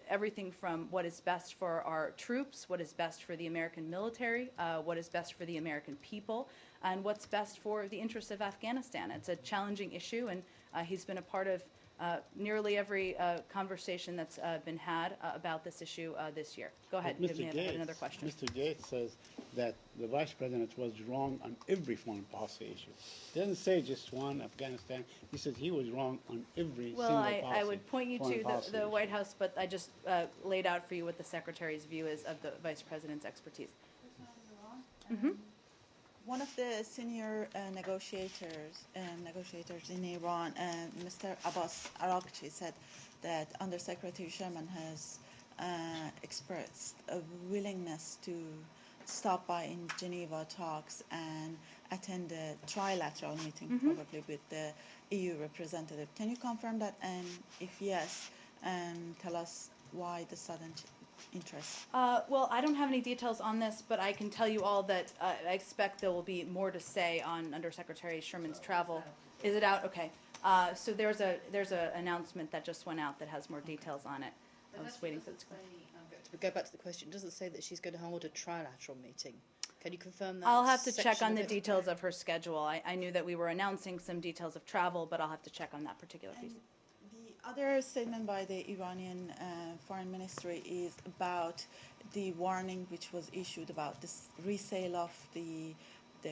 everything from what is best for our troops, what is best for the American military, what is best for the American people, and what's best for the interests of Afghanistan. It's a challenging issue, and he's been a part of nearly every conversation that's been had about this issue this year. Go ahead, But give me another question. Mr. Gates says that the vice president was wrong on every foreign policy issue. He doesn't say just one, Afghanistan. He says he was wrong on every Well, single I policy. would point you foreign to policy the issue. White House, but I just laid out for you what the secretary's view is of the vice president's expertise. One of the senior negotiators in Iran, Mr. Abbas Araghchi, said that Undersecretary Sherman has expressed a willingness to stop by in Geneva talks and attend a trilateral meeting, probably with the EU representative. Can you confirm that? And if yes, tell us why the sudden interest? Well, I don't have any details on this, but I can tell you all that I expect there will be more to say on Undersecretary Sherman's travel. Is it out? Okay. So there's a announcement that just went out that has more details on it. I was waiting for this. To go back to the question, it doesn't say that she's going to hold a trilateral meeting. Can you confirm that? I'll have to check section on of the it? details of her schedule. I knew that we were announcing some details of travel, but I'll have to check on that particular piece. The other statement by the Iranian foreign ministry is about the warning which was issued about this resale of the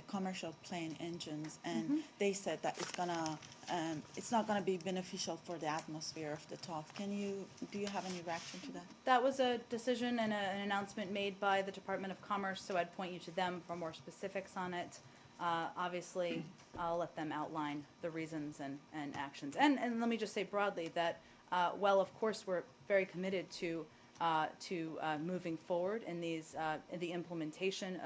commercial plane engines, and they said that it's not gonna be beneficial for the atmosphere of the talks. Do you have any reaction to that? That was a decision and an announcement made by the Department of Commerce, so I'd point you to them for more specifics on it. Obviously, I'll let them outline the reasons and actions. And let me just say broadly that, while of course we're very committed to moving forward in the implementation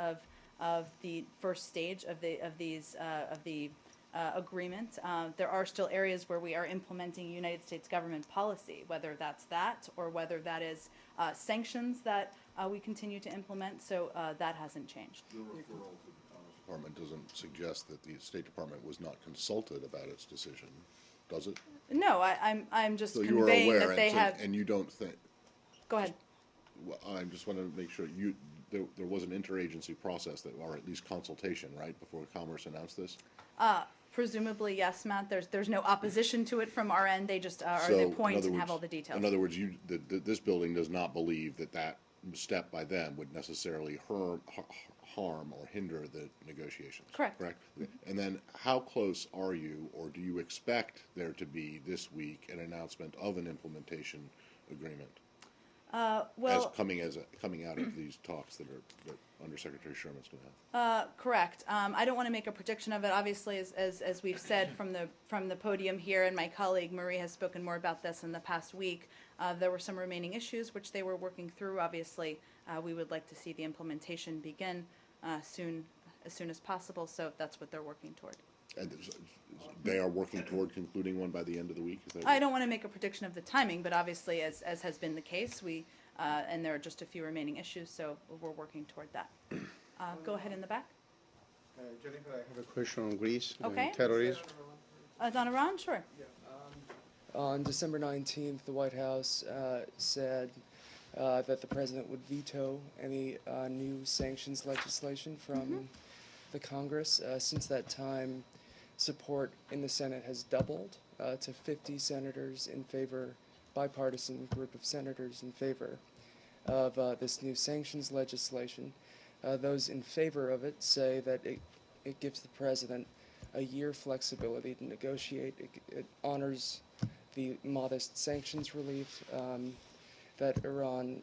of the first stage of the agreement, there are still areas where we are implementing United States government policy, whether that's that or whether that is sanctions that we continue to implement. So that hasn't changed. Your referral to the Commerce Department doesn't suggest that the State Department was not consulted about its decision, does it? No, I'm just So you are conveying aware, that they have. and you don't think, Go ahead. well, I just want to make sure, there was an interagency process that, or at least consultation, right, before Commerce announced this? Presumably, yes, Matt. There's no opposition to it from our end. They just are So, the in point other and have words- all the details. In other words, this building does not believe that step by them would necessarily harm or hinder the negotiations. Correct. Correct? And then how close are you, or do you expect there to be this week an announcement of an implementation agreement? Well, Coming out of these talks that Undersecretary Sherman's going to have? correct. I don't want to make a prediction of it. Obviously, as we've said from the podium here, and my colleague Marie has spoken more about this in the past week, there were some remaining issues which they were working through. Obviously, we would like to see the implementation begin as soon as possible. So that's what they're working toward. And they are working toward concluding one by the end of the week? Is that I don't want to make a prediction of the timing, but obviously, as has been the case, and there are just a few remaining issues, so we're working toward that. Go ahead in the back. Jennifer, I have a question on Greece Okay. and terrorism. Donna Ron, sure. On December 19th, the White House said that the president would veto any new sanctions legislation from the Congress. Since that time, support in the Senate has doubled to 50 senators in favor, bipartisan group of senators in favor of this new sanctions legislation. Those in favor of it say that it gives the president a year flexibility to negotiate. It honors the modest sanctions relief that Iran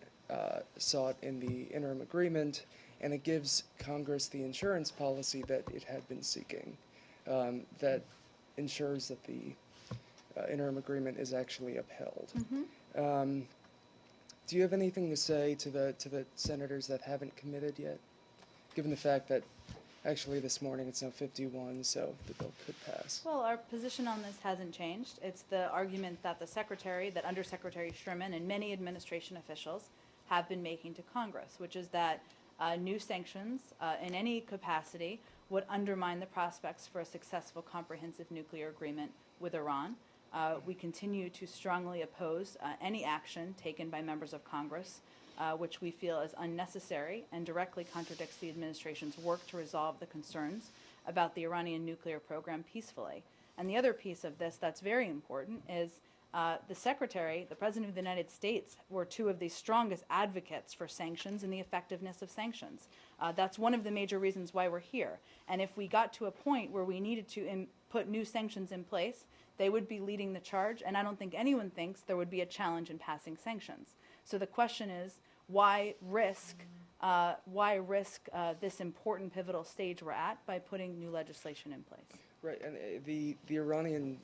sought in the interim agreement, and it gives Congress the insurance policy that it had been seeking, that ensures that the interim agreement is actually upheld. Do you have anything to say to the senators that haven't committed yet, given the fact that actually this morning it's now 51, so the bill could pass? Well, our position on this hasn't changed. It's the argument that that Undersecretary Sherman and many administration officials have been making to Congress, which is that new sanctions in any capacity would undermine the prospects for a successful comprehensive nuclear agreement with Iran. We continue to strongly oppose any action taken by members of Congress, which we feel is unnecessary and directly contradicts the administration's work to resolve the concerns about the Iranian nuclear program peacefully. And the other piece of this that's very important is the Secretary, the President of the United States, were two of the strongest advocates for sanctions and the effectiveness of sanctions. That's one of the major reasons why we're here. And if we got to a point where we needed to put new sanctions in place, they would be leading the charge, and I don't think anyone thinks there would be a challenge in passing sanctions. So the question is, why risk this important pivotal stage we're at by putting new legislation in place? Right, and the Iranian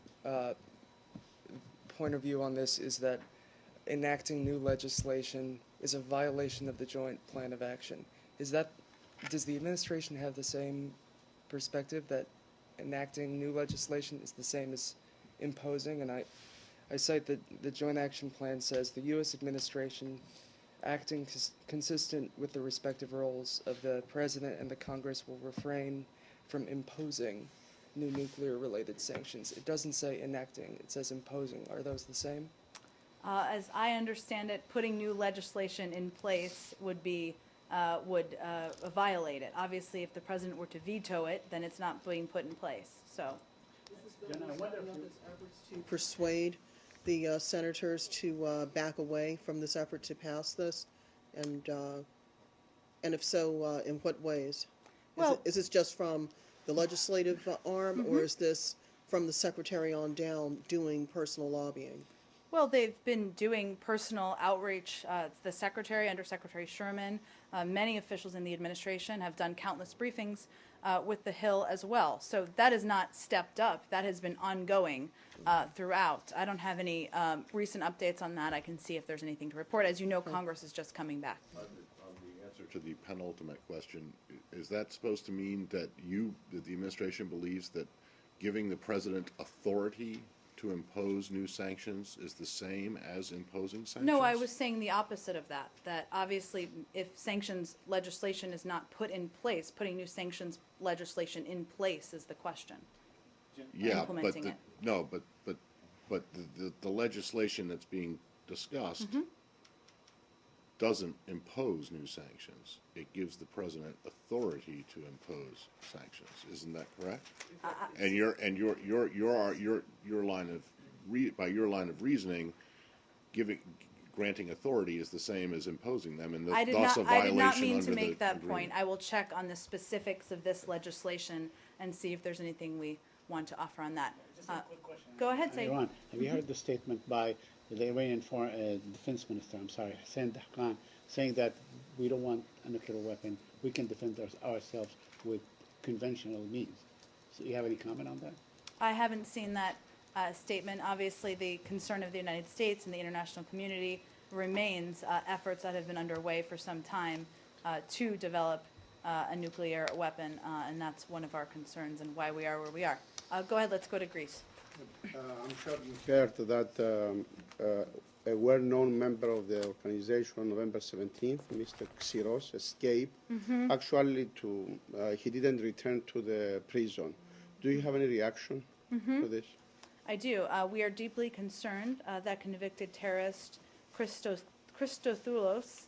point of view on this is that enacting new legislation is a violation of the Joint Plan of Action. Does the administration have the same perspective, that enacting new legislation is the same as imposing? And I cite that the Joint Action Plan says the U.S. administration, acting consistent with the respective roles of the President and the Congress, will refrain from imposing new nuclear-related sanctions. It doesn't say enacting, it says imposing. Are those the same? As I understand it, putting new legislation in place would violate it. Obviously, if the President were to veto it, then it's not being put in place. So, To persuade the senators to back away from this effort to pass this, and if so, in what ways? Well- Is this just from the legislative arm, or is this from the secretary on down doing personal lobbying? well, they've been doing personal outreach. The Secretary, Undersecretary Sherman, many officials in the administration have done countless briefings with the Hill as well. So that is not stepped up. That has been ongoing throughout. I don't have any recent updates on that. I can see if there's anything to report. As you know, Congress is just coming back. On the answer to the penultimate question, is that supposed to mean that the administration believes that giving the president authority to impose new sanctions is the same as imposing sanctions? No, I was saying the opposite of that, that obviously if sanctions legislation is not put in place, putting new sanctions legislation in place is the question. Yeah, implementing but it. no, but the legislation that's being discussed Mm-hmm. doesn't impose new sanctions. It gives the president authority to impose sanctions. Isn't that correct? And your line of by your line of reasoning, granting authority is the same as imposing them, and I did thus not, a I violation did not mean under to make the that agreement. point. I will check on the specifics of this legislation and see if there's anything we want to offer on that. Go ahead, Saeed. Iran, have you heard the statement by the Iranian defense minister, Hussein Dahlan, saying that we don't want a nuclear weapon, we can defend ourselves with conventional means? So you have any comment on that? I haven't seen that statement. Obviously, the concern of the United States and the international community remains efforts that have been underway for some time to develop a nuclear weapon, and that's one of our concerns and why we are where we are. Go ahead, let's go to Greece. I'm sure you heard that a well-known member of the organization on November 17th, Mr. Xiros, escaped. Actually, he didn't return to the prison. Do you have any reaction to this? I do. We are deeply concerned that convicted terrorist Christodoulos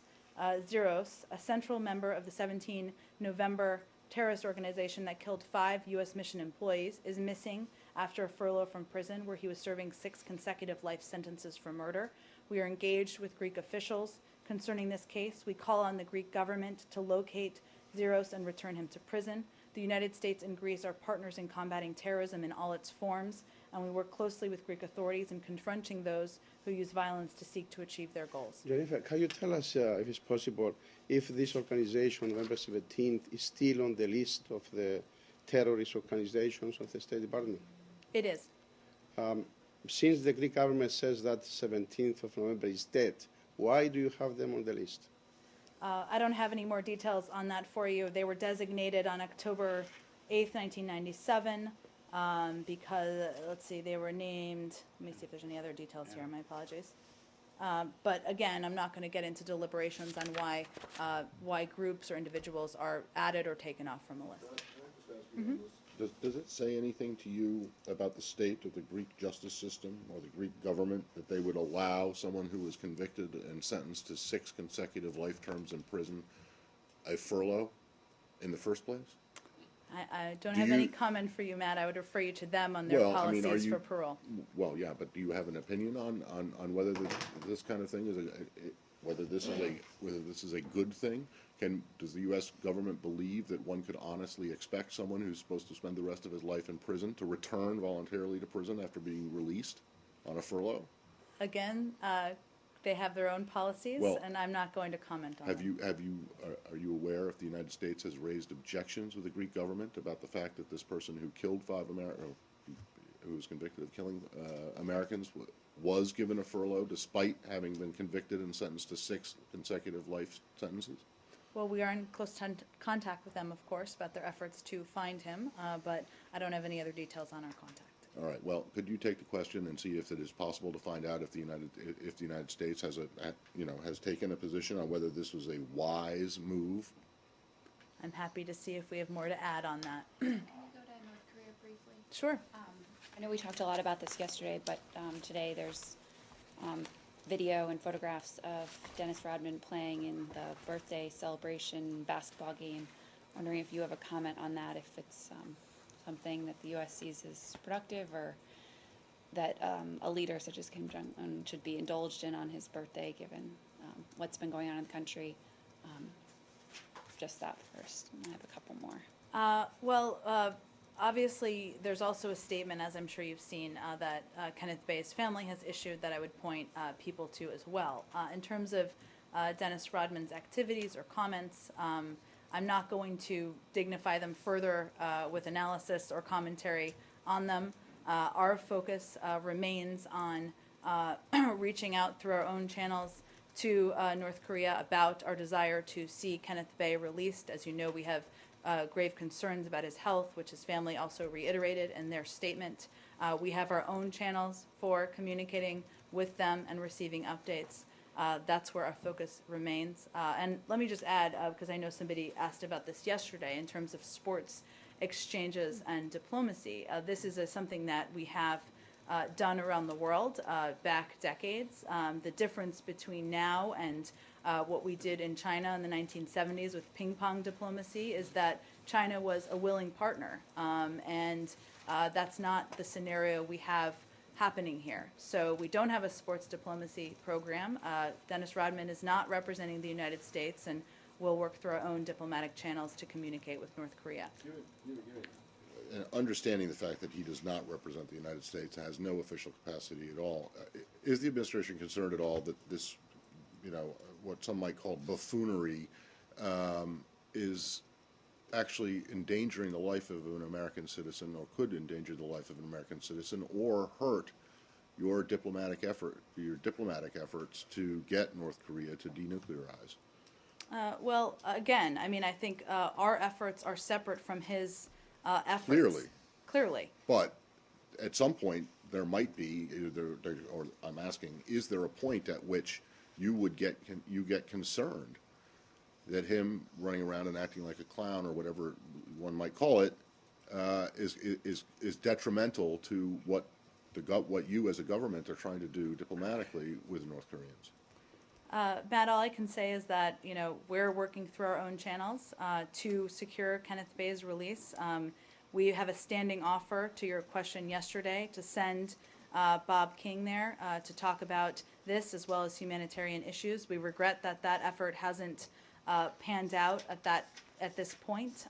Zeros, a central member of the 17 November terrorist organization that killed 5 U.S. mission employees, is missing after a furlough from prison where he was serving 6 consecutive life sentences for murder. We are engaged with Greek officials concerning this case. We call on the Greek government to locate Zeros and return him to prison. The United States and Greece are partners in combating terrorism in all its forms, and we work closely with Greek authorities in confronting those who use violence to seek to achieve their goals. Jennifer, can you tell us, if it's possible, if this organization, November 17th, is still on the list of the terrorist organizations of the State Department? It is. Since the Greek government says that 17th of November is dead, why do you have them on the list? I don't have any more details on that for you. They were designated on October 8th, 1997, because, let's see, they were named, let me see if there's any other details here, my apologies. But again, I'm not going to get into deliberations on why groups or individuals are added or taken off from the list. Does it say anything to you about the state of the Greek justice system or the Greek government that they would allow someone who was convicted and sentenced to 6 consecutive life terms in prison a furlough in the first place? I don't have any comment for you, Matt. I would refer you to them on their policies for parole. Well, yeah, but do you have an opinion on whether this kind of thing is whether this is a good thing? Does the U.S. government believe that one could honestly expect someone who's supposed to spend the rest of his life in prison to return voluntarily to prison after being released on a furlough? Again, they have their own policies, Well, and I'm not going to comment on them. Are you aware if the United States has raised objections with the Greek government about the fact that this person who killed 5 Americans, who was convicted of killing Americans, was given a furlough despite having been convicted and sentenced to 6 consecutive life sentences? Well, we are in close contact with them, of course, about their efforts to find him, but I don't have any other details on our contact. All right. Well, could you take the question and see if it is possible to find out if the United States has has taken a position on whether this was a wise move? I'm happy to see if we have more to add on that. Can we go to North Korea briefly? Sure. I know we talked a lot about this yesterday, but today there's video and photographs of Dennis Rodman playing in the birthday celebration basketball game. Wondering if you have a comment on that, if it's something that the U.S. sees as productive, or that a leader such as Kim Jong-un should be indulged in on his birthday, given what's been going on in the country. Just that first, and I have a couple more. Obviously, there's also a statement, as I'm sure you've seen, that Kenneth Bae's family has issued that I would point people to as well. In terms of Dennis Rodman's activities or comments, I'm not going to dignify them further with analysis or commentary on them. Our focus remains on reaching out through our own channels to North Korea about our desire to see Kenneth Bae released. As you know, we have grave concerns about his health, which his family also reiterated in their statement. We have our own channels for communicating with them and receiving updates. That's where our focus remains. And let me just add, because I know somebody asked about this yesterday in terms of sports exchanges and diplomacy. This is something that we have done around the world back decades. The difference between now and what we did in China in the 1970s with ping pong diplomacy is that China was a willing partner, and that's not the scenario we have happening here. So we don't have a sports diplomacy program. Dennis Rodman is not representing the United States, and we'll work through our own diplomatic channels to communicate with North Korea. And understanding the fact that he does not represent the United States, has no official capacity at all, is the administration concerned at all that this, what some might call buffoonery, is actually endangering the life of an American citizen, or could endanger the life of an American citizen, or hurt your diplomatic efforts to get North Korea to denuclearize? Well, again, I mean, I think our efforts are separate from his efforts. Clearly. But at some point, there might be, or I'm asking, is there a point at which you get concerned that him running around and acting like a clown, or whatever one might call it, is detrimental to what you as a government are trying to do diplomatically with North Koreans? Matt, all I can say is that we're working through our own channels to secure Kenneth Bae's release. We have a standing offer, to your question yesterday, to send Bob King there to talk about this as well as humanitarian issues. We regret that that effort hasn't panned out at this point.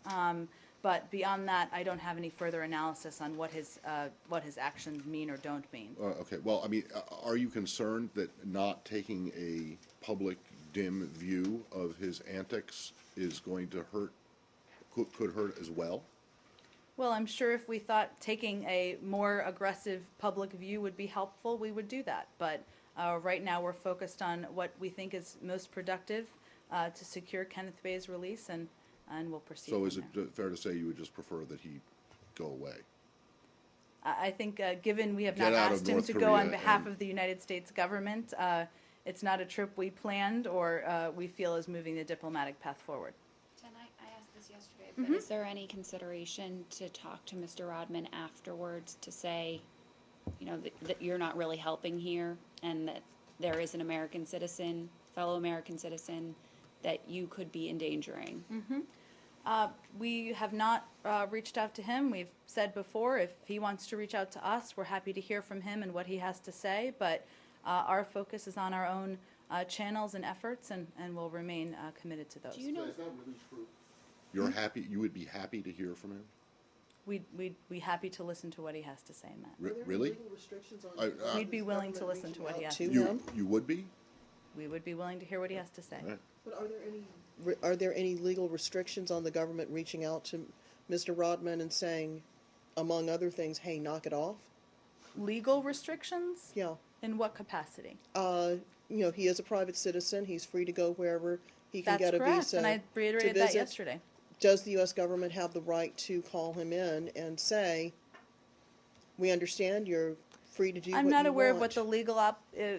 But beyond that, I don't have any further analysis on what his actions mean or don't mean. Okay. Well, I mean, are you concerned that not taking a public, dim view of his antics is going to hurt, could hurt as well? Well, I'm sure if we thought taking a more aggressive public view would be helpful, we would do that. But right now, we're focused on what we think is most productive to secure Kenneth Bae's release, and we'll proceed. So is it fair to say you would just prefer that he go away? I think given we have not asked him to go on behalf of the United States government, it's not a trip we planned or we feel is moving the diplomatic path forward. Jen, I asked this yesterday, but is there any consideration to talk to Mr. Rodman afterwards to say, that you're not really helping here, and that there is an American citizen, fellow American citizen, that you could be endangering? We have not reached out to him. We've said before, if he wants to reach out to us, we're happy to hear from him and what he has to say. But our focus is on our own channels and efforts, and we'll remain committed to those. Do you know? Is that really true? You're happy? You would be happy to hear from him? We'd be happy to listen to what he has to say, Matt. Really? We'd be willing to listen to what he has to say. You would be? We would be willing to hear what he has to say. Right. But are there any legal restrictions on the government reaching out to Mr. Rodman and saying, among other things, hey, knock it off? Legal restrictions? Yeah. In what capacity? He is a private citizen. He's free to go wherever he can get a correct, visa. and I reiterated that yesterday. Does the U.S. government have the right to call him in and say, we understand you're free to do what you want? I'm not aware of what the legal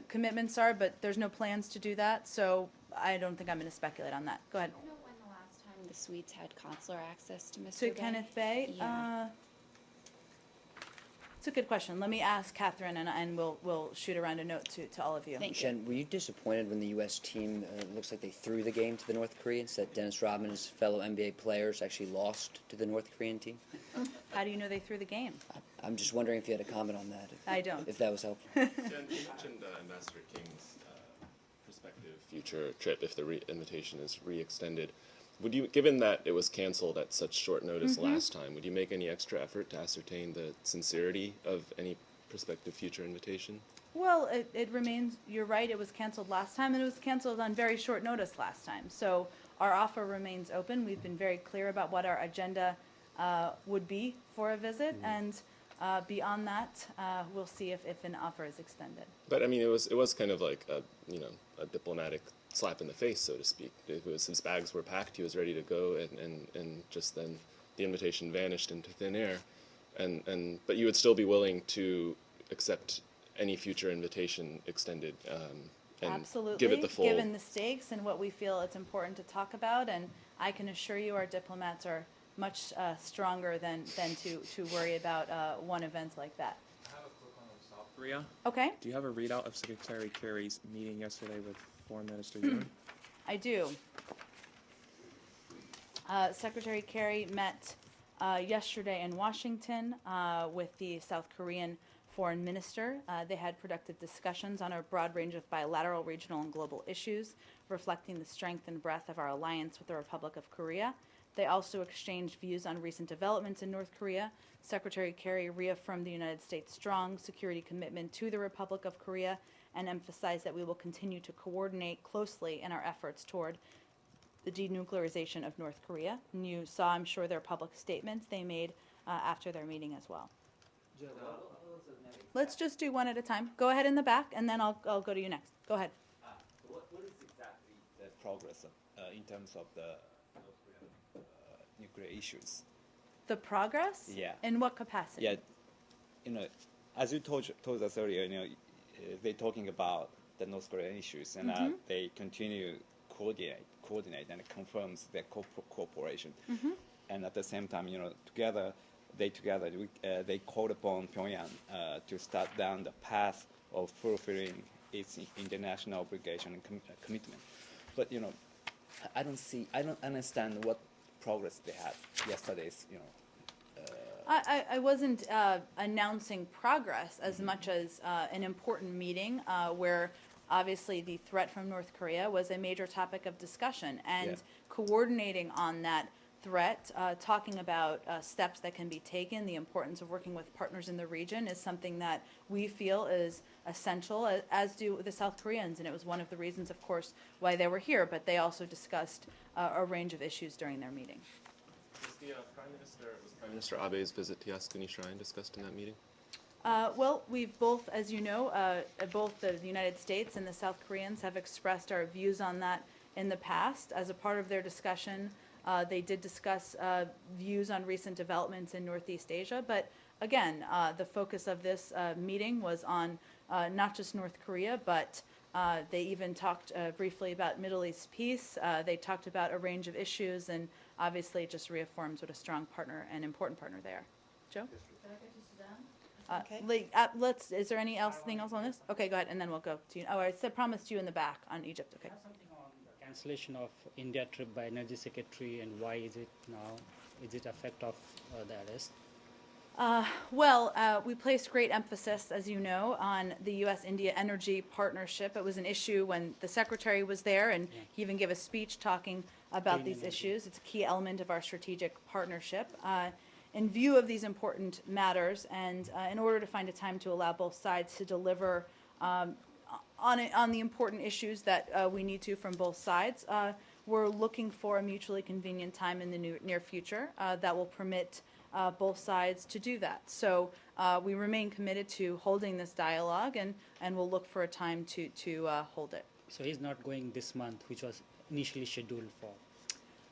commitments are, but there's no plans to do that, so I don't think I'm going to speculate on that. Go ahead. Do you know when the last time the Swedes had consular access to Mr. To Bae? Kenneth Bae? Yeah. It's a good question. Let me ask Catherine, and we'll shoot around a note to all of you. Thank you. Jen, were you disappointed when the U.S. team, looks like they threw the game to the North Koreans, that Dennis Rodman and his fellow NBA players actually lost to the North Korean team? How do you know they threw the game? I'm just wondering if you had a comment on that. I don't. If that was helpful. Jen, you mentioned Ambassador King's prospective future trip if the invitation is re-extended. Would you, given that it was canceled at such short notice last time, would you make any extra effort to ascertain the sincerity of any prospective future invitation? Well, it remains, you're right, it was canceled last time, and it was canceled on very short notice last time. So our offer remains open. We've been very clear about what our agenda would be for a visit, and beyond that, we'll see if an offer is extended. But I mean, it was kind of like a diplomatic slap in the face, so to speak. It was, his bags were packed, he was ready to go, and just then the invitation vanished into thin air. but you would still be willing to accept any future invitation extended and Absolutely, give it the full. given the stakes and what we feel it's important to talk about, and I can assure you our diplomats are much stronger than to worry about one event like that. I have a quick one on South Korea. Okay, Do you have a readout of Secretary Kerry's meeting yesterday with Foreign Minister Yoon? I do. Secretary Kerry met yesterday in Washington with the South Korean foreign minister. They had productive discussions on a broad range of bilateral, regional, and global issues, reflecting the strength and breadth of our alliance with the Republic of Korea. They also exchanged views on recent developments in North Korea. Secretary Kerry reaffirmed the United States' strong security commitment to the Republic of Korea and emphasized that we will continue to coordinate closely in our efforts toward the denuclearization of North Korea. And you saw, I'm sure, their public statements they made after their meeting as well. Let's just do one at a time. Go ahead in the back, and then I'll go to you next. Go ahead. What is exactly the progress in terms of the nuclear issues? The progress? Yeah. In what capacity? Yeah, as you told us earlier, they're talking about the North Korean issues, and they continue coordinate, and it confirms their cooperation. And at the same time, they called upon Pyongyang to start down the path of fulfilling its international obligation and commitment. But I don't understand what progress they had yesterday's. I wasn't announcing progress as much as an important meeting where obviously the threat from North Korea was a major topic of discussion, and coordinating on that threat, talking about steps that can be taken, the importance of working with partners in the region is something that we feel is essential, as do the South Koreans, and it was one of the reasons, of course, why they were here, but they also discussed a range of issues during their meeting. Was Prime Minister Abe's visit to Yasukuni Shrine discussed in that meeting? Well, we've both, as you know, both the United States and the South Koreans have expressed our views on that in the past. As a part of their discussion, they did discuss views on recent developments in Northeast Asia. But again, the focus of this meeting was on not just North Korea, but they even talked briefly about Middle East peace. They talked about a range of issues, and obviously it just reaffirms what a strong partner and important partner they are. Joe? Okay. Is there anything else on this? Okay, go ahead, and then we'll go to you. Oh, I promised you in the back on Egypt. Okay. I have something on the cancellation of India trip by Energy Secretary, and why is it now? Is it effect of the arrest? We placed great emphasis, as you know, on the U.S.-India energy partnership. It was an issue when the Secretary was there, and he even gave a speech talking about these issues. It's a key element of our strategic partnership. In view of these important matters, and in order to find a time to allow both sides to deliver on the important issues that we need to from both sides, we're looking for a mutually convenient time in the near future that will permit both sides to do that. So we remain committed to holding this dialogue, and we'll look for a time to hold it. So he's not going this month, which was initially scheduled for?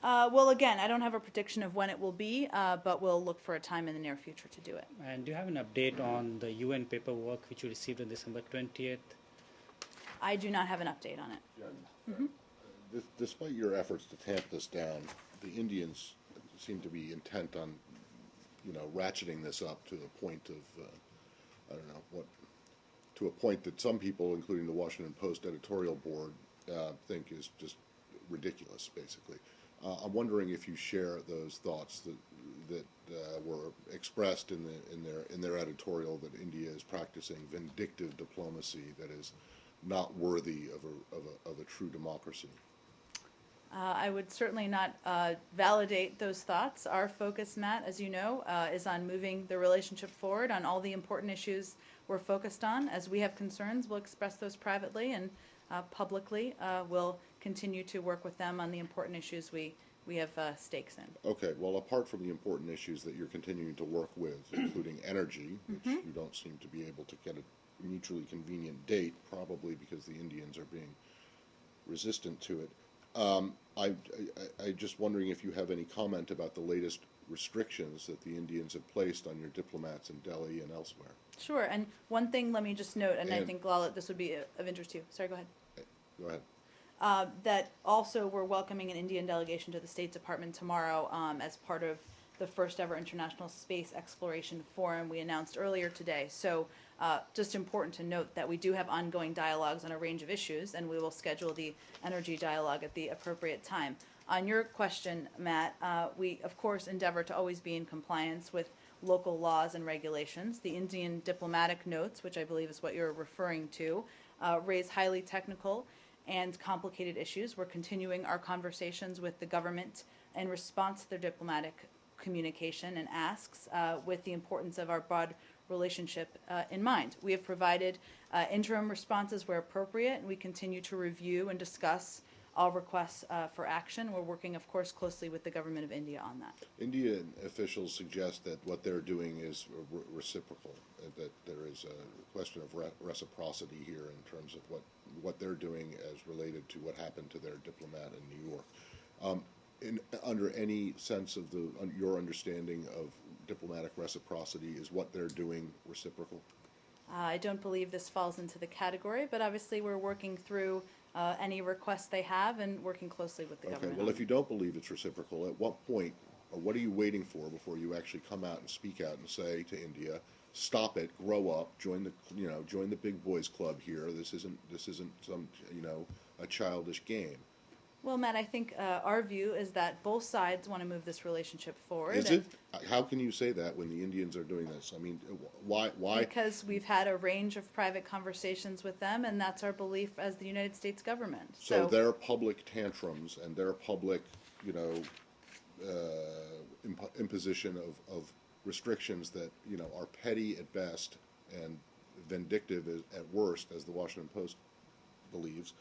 Well, again, I don't have a prediction of when it will be, but we'll look for a time in the near future to do it. And do you have an update on the UN paperwork which you received on December 20th? I do not have an update on it. Despite your efforts to tamp this down, the Indians seem to be intent on, ratcheting this up to the point of, to a point that some people, including the Washington Post editorial board, think is just ridiculous, basically. I'm wondering if you share those thoughts that were expressed in their editorial, that India is practicing vindictive diplomacy that is not worthy of a true democracy. I would certainly not validate those thoughts. Our focus, Matt, as you know, is on moving the relationship forward on all the important issues we're focused on. As we have concerns, we'll express those privately, and publicly we'll continue to work with them on the important issues we have stakes in. Okay, well, apart from the important issues that you're continuing to work with, including energy, which you don't seem to be able to get a mutually convenient date, probably because the Indians are being resistant to it, I just wondering if you have any comment about the latest restrictions that the Indians have placed on your diplomats in Delhi and elsewhere. Sure, and one thing, let me just note, and I And- think, Lala, this would be of interest to you. Sorry, go ahead. Go ahead. That also we're welcoming an Indian delegation to the State Department tomorrow as part of the first ever International Space Exploration Forum we announced earlier today. So just important to note that we do have ongoing dialogues on a range of issues, and we will schedule the energy dialogue at the appropriate time. On your question, Matt, we of course endeavor to always be in compliance with local laws and regulations. The Indian diplomatic notes, which I believe is what you're referring to, raise highly technical and complicated issues. We're continuing our conversations with the government in response to their diplomatic communication and asks with the importance of our broad relationship in mind. We have provided interim responses where appropriate, and we continue to review and discuss all requests for action. We're working, of course, closely with the government of India on that. Indian officials suggest that what they're doing is reciprocal, that there is a question of reciprocity here in terms of what they're doing as related to what happened to their diplomat in New York. Under any sense of your understanding of diplomatic reciprocity, is what they're doing reciprocal? I don't believe this falls into the category, but obviously we're working through any requests they have and working closely with the Okay, government. well, if you don't believe it's reciprocal, at what point, or what are you waiting for before you actually come out and speak out and say to India, stop it, grow up, join the big boys club here. This isn't some, a childish game. Well, Matt, I think our view is that both sides want to move this relationship forward. Is it? How can you say that when the Indians are doing this? I mean, why? Because we've had a range of private conversations with them, and that's our belief as the United States government. So their public tantrums and their public, imposition of restrictions that, are petty at best and vindictive at worst, as the Washington Post believes,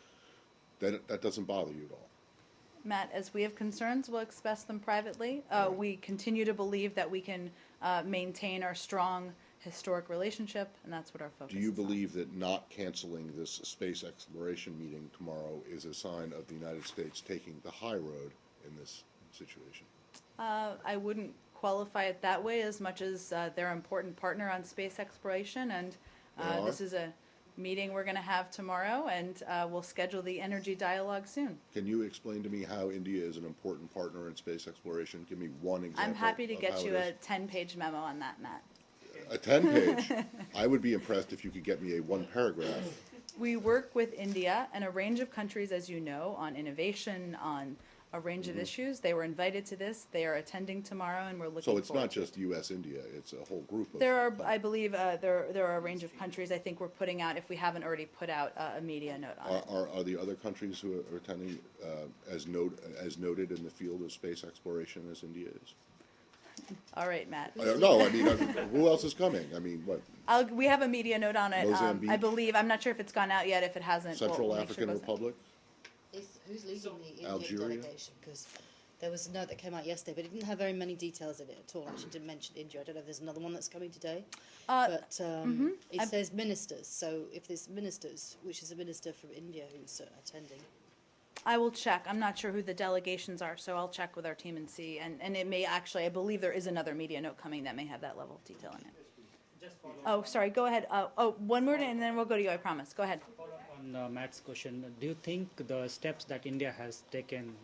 that doesn't bother you at all. Matt, as we have concerns, we'll express them privately. We continue to believe that we can maintain our strong historic relationship, and that's what our focus is. Do you believe that not canceling this space exploration meeting tomorrow is a sign of the United States taking the high road in this situation? I wouldn't qualify it that way as much as they're an important partner on space exploration, and this is a meeting we're going to have tomorrow, and we'll schedule the energy dialogue soon. Can you explain to me how India is an important partner in space exploration? Give me one example. I'm happy to of get how you it a 10-page memo on that, Matt. is. A 10-page? I would be impressed if you could get me a one-paragraph. We work with India and a range of countries, as you know, on innovation, on a range of issues. They were invited to this. They are attending tomorrow, and we're looking So it's forward not to it. just U.S.-India, it's a whole group of... There are, I believe, there are a range of countries. I think we're putting out, if we haven't already put out a media note on it. Are the other countries who are attending as noted in the field of space exploration as India is? All right, Matt. No, I mean, who else is coming? I mean, what? We have a media note on it. Mozambique? I believe. I'm not sure if it's gone out yet. If it hasn't, Central we'll make sure African it goes out. Republic? Who's leading the Indian Algeria? delegation? Because there was a note that came out yesterday, but it didn't have very many details in it at all. Actually, didn't mention India. I don't know if there's another one that's coming today. But it says ministers. So if there's ministers, which is a minister from India who's attending. I will check. I'm not sure who the delegations are, so I'll check with our team and see. And it may actually, I believe there is another media note coming that may have that level of detail in it. Oh, sorry. Go ahead. One more, and then we'll go to you. I promise. Go ahead. On Matt's question, do you think the steps that India has taken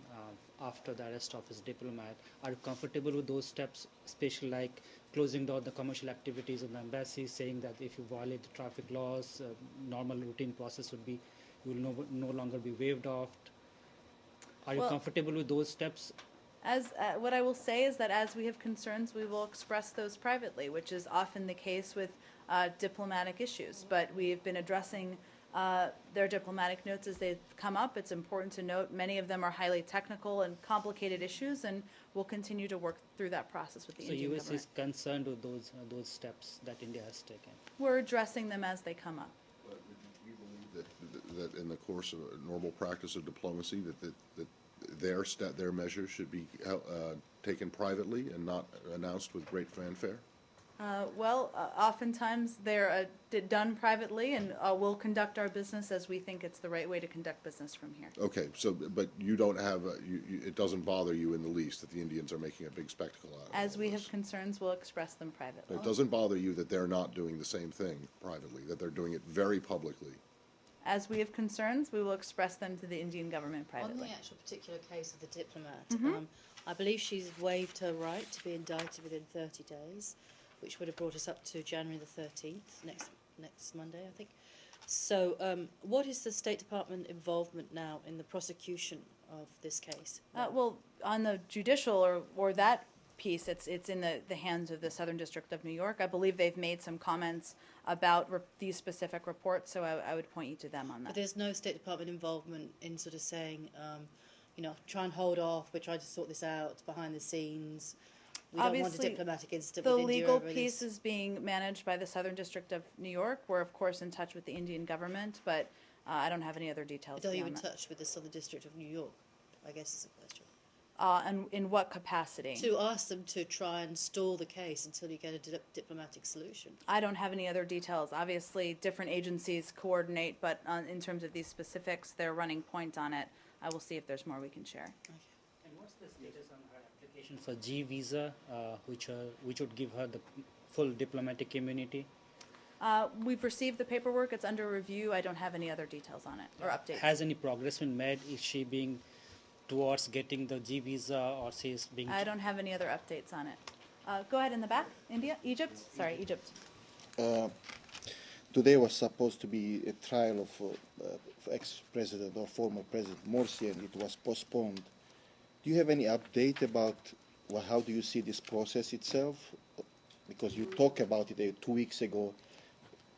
after the arrest of his diplomat, are you comfortable with those steps, especially like closing down the commercial activities of the embassy, saying that if you violate the traffic laws, normal routine process would be, you will no longer be waived off? Are you comfortable with those steps? As what I will say is that as we have concerns, we will express those privately, which is often the case with diplomatic issues. But we have been addressing their diplomatic notes as they've come up. It's important to note many of them are highly technical and complicated issues, and we'll continue to work through that process with the Indian U.S. government. is concerned with those steps that India has taken. We're addressing them as they come up. But do you believe that in the course of a normal practice of diplomacy, that their measures should be taken privately and not announced with great fanfare? Oftentimes they're done privately, and we'll conduct our business as we think it's the right way to conduct business from here. Okay, so, but you don't have, it doesn't bother you in the least that the Indians are making a big spectacle out of it? As we have concerns, we'll express them privately. It doesn't bother you that they're not doing the same thing privately, that they're doing it very publicly? As we have concerns, we will express them to the Indian government privately. On the actual particular case of the diplomat, Mhm. I believe she's waived her right to be indicted within 30 days, which would have brought us up to January the 13th, next Monday, I think. So what is the State Department involvement now in the prosecution of this case? Well, on the judicial or that piece, it's in the hands of the Southern District of New York. I believe they've made some comments about these specific reports, so I would point you to them on that. But there's no State Department involvement in sort of saying, try and hold off, we're trying to sort this out behind the scenes. We don't want a diplomatic incident the with India legal over this. piece is being managed by the Southern District of New York. We're, of course, in touch with the Indian government, but I don't have any other details But are you beyond in that. touch with the Southern District of New York? I guess is the question. And in what capacity? To ask them to try and stall the case until you get a diplomatic solution. I don't have any other details. Obviously, different agencies coordinate, but in terms of these specifics, they're running point on it. I will see if there's more we can share. And what's the status on her application for G visa, which would give her the full diplomatic immunity? We've received the paperwork. It's under review. I don't have any other details on it or updates. Has any progress been made? Is she being towards getting the G visa, or she's being? I don't have any other updates on it. Go ahead in the back. Egypt? Sorry, Egypt. Today was supposed to be a trial of ex-president or former president Morsi, and it was postponed. Do you have any update about how do you see this process itself? Because you talked about it 2 weeks ago.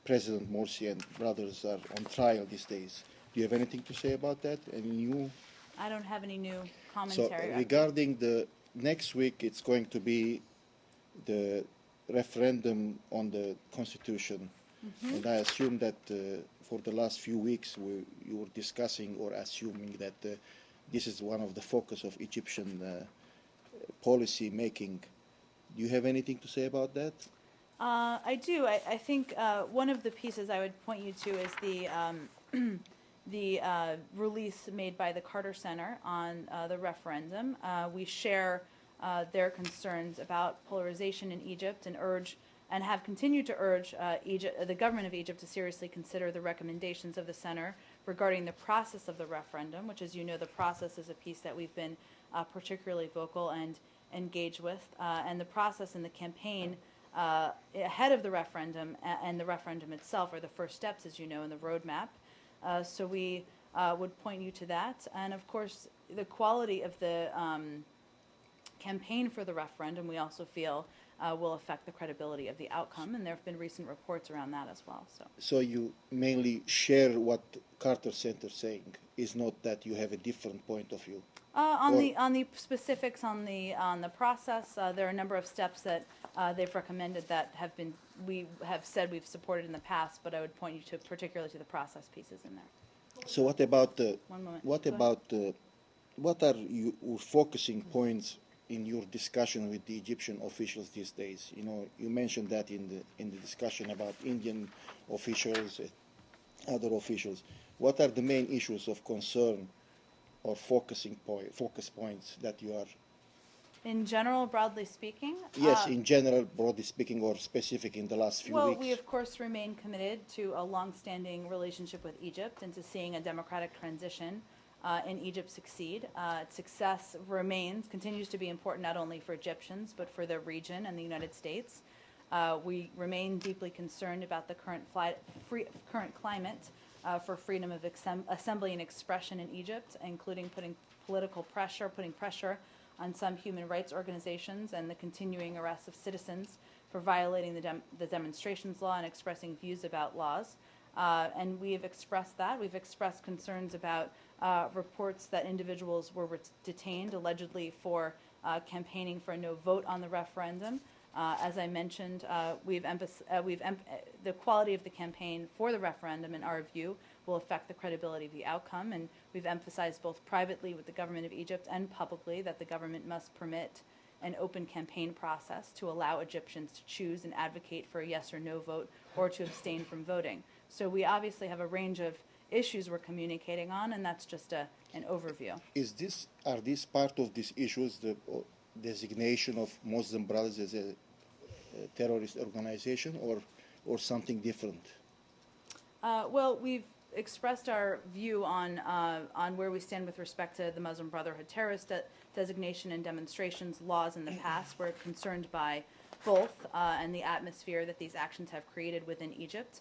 President Morsi and brothers are on trial these days. Do you have anything to say about that? Any new? I don't have any new So commentary. regarding the next week, it's going to be the referendum on the Constitution. Mhm. And I assume that for the last few weeks you were discussing or assuming that this is one of the focus of Egyptian policy making. Do you have anything to say about that? I do. I think one of the pieces I would point you to is the release made by the Carter Center on the referendum. We share their concerns about polarization in Egypt and urge and have continued to urge the government of Egypt to seriously consider the recommendations of the center regarding the process of the referendum, which, as you know, the process is a piece that we've been particularly vocal and engaged with, and the process and the campaign ahead of the referendum and the referendum itself are the first steps, as you know, in the roadmap. So we would point you to that. And of course, the quality of the campaign for the referendum, we also feel will affect the credibility of the outcome. And there have been recent reports around that as well. So you mainly share what Carter Center is saying, is not that you have a different point of view? On the specifics on the process, there are a number of steps that they've recommended that we have said we've supported in the past, but I would point you to particularly to the process pieces in there. So what about the? 1 moment. What are your focusing points in your discussion with the Egyptian officials these days? You know, you mentioned that in the discussion about Indian officials, other officials. What are the main issues of concern or focus points that you are? In general, broadly speaking? Yes, in general, broadly speaking, or specific in the last few Well, weeks. we of course remain committed to a long-standing relationship with Egypt and to seeing a democratic transition in Egypt succeed. Success continues to be important not only for Egyptians, but for the region and the United States. We remain deeply concerned about the current climate for freedom of assembly and expression in Egypt, including putting pressure on some human rights organizations and the continuing arrests of citizens for violating the demonstrations law and expressing views about laws. And we have expressed that. We've expressed concerns about reports that individuals were detained allegedly for campaigning for a no vote on the referendum. As I mentioned, the quality of the campaign for the referendum, in our view, will affect the credibility of the outcome, and we've emphasized both privately with the government of Egypt and publicly that the government must permit an open campaign process to allow Egyptians to choose and advocate for a yes or no vote or to abstain from voting. So we obviously have a range of issues we're communicating on, and that's just an overview. Are these part of these issues, the designation of Muslim Brothers as a terrorist organization, or something different? Well, we've expressed our view on where we stand with respect to the Muslim Brotherhood terrorist designation and demonstrations laws in the past. We're concerned by both and the atmosphere that these actions have created within Egypt.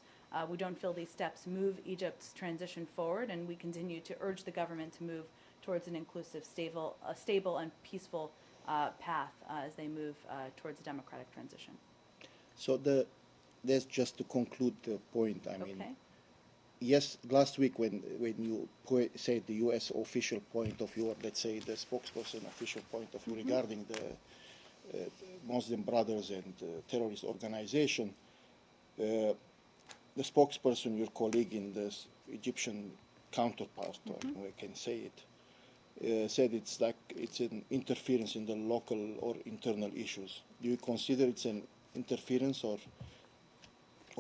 We don't feel these steps move Egypt's transition forward, and we continue to urge the government to move towards an inclusive, stable and peaceful path as they move towards a democratic transition. So that's just to conclude the point. I mean, Okay. yes, last week when you said the U.S. official point of view, or let's say the spokesperson official point of view regarding the Muslim Brothers and terrorist organization, the spokesperson, your colleague in the Egyptian counterpart, I can say it, said it's an interference in the local or internal issues. Do you consider it's an interference, or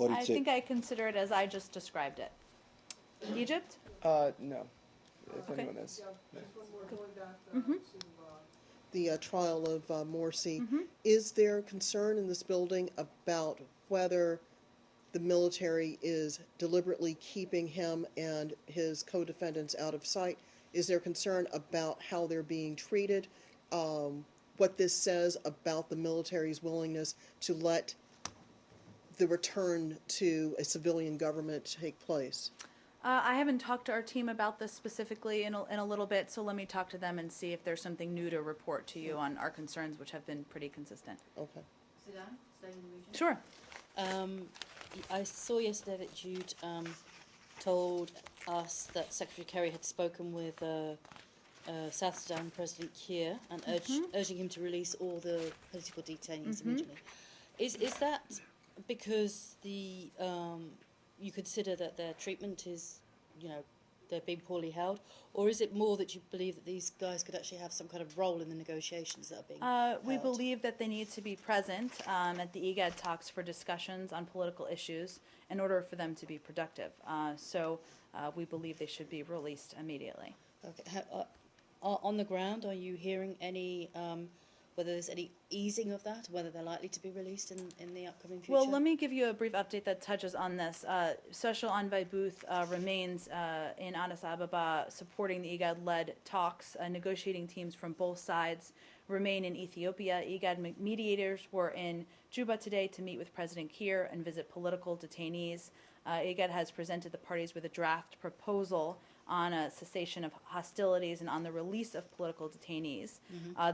I think I consider it as I just described it. Egypt? No. If Okay. anyone is. The trial of Morsi. Is there concern in this building about whether the military is deliberately keeping him and his co-defendants out of sight? Is there concern about how they're being treated? What this says about the military's willingness to let the return to a civilian government take place? I haven't talked to our team about this specifically in a little bit, so let me talk to them and see if there's something new to report to you on our concerns, which have been pretty consistent. Okay. Sudan, staying in the region. Sure. I saw yesterday that you'd told us that Secretary Kerry had spoken with South Sudan President Kiir and urging him to release all the political detainees immediately. Is that because you consider that their treatment is, they're being poorly held, or is it more that you believe that these guys could actually have some kind of role in the negotiations that are being held? We believe that they need to be present at the IGAD talks for discussions on political issues in order for them to be productive. So we believe they should be released immediately. Okay. On the ground, are you hearing any, whether there's any easing of that, whether they're likely to be released in the upcoming future? Well, let me give you a brief update that touches on this. Special Envoy Booth remains in Addis Ababa supporting the IGAD-led talks. Negotiating teams from both sides remain in Ethiopia. IGAD mediators were in Juba today to meet with President Kiir and visit political detainees. IGAD has presented the parties with a draft proposal on a cessation of hostilities and on the release of political detainees.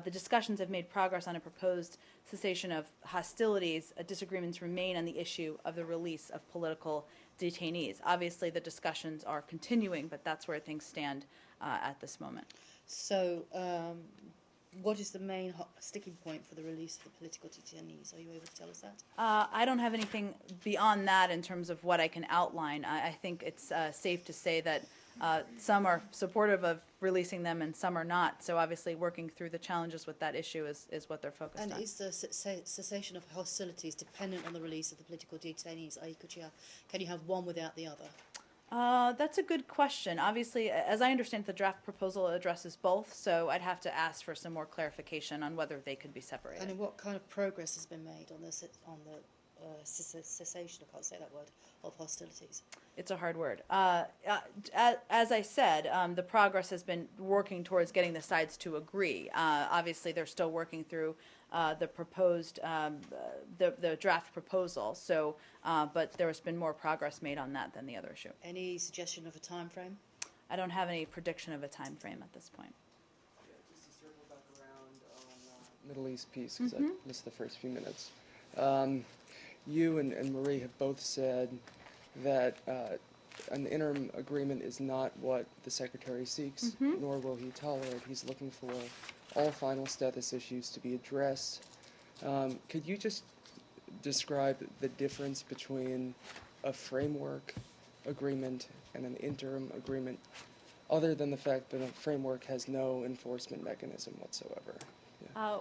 The discussions have made progress on a proposed cessation of hostilities. Disagreements remain on the issue of the release of political detainees. Obviously, the discussions are continuing, but that's where things stand at this moment. So, what is the main sticking point for the release of the political detainees? Are you able to tell us that? I don't have anything beyond that in terms of what I can outline. I think it's safe to say that some are supportive of releasing them and some are not. So obviously working through the challenges with that issue is what they're focused on. And is the cessation of hostilities dependent on the release of the political detainees? Can you have one without the other? That's a good question. Obviously, as I understand, the draft proposal addresses both, so I'd have to ask for some more clarification on whether they could be separated. And what kind of progress has been made on the cessation, I can't say that word, of hostilities? It's a hard word. As I said, the progress has been working towards getting the sides to agree. Obviously, they're still working through the proposed, the draft proposal. So, but there has been more progress made on that than the other issue. Any suggestion of a time frame? I don't have any prediction of a time frame at this point. Just to circle back around on Middle East peace, because I missed the first few minutes. You and Marie have both said that an interim agreement is not what the Secretary seeks, nor will he tolerate. He's looking for all final status issues to be addressed. Could you just describe the difference between a framework agreement and an interim agreement, other than the fact that a framework has no enforcement mechanism whatsoever?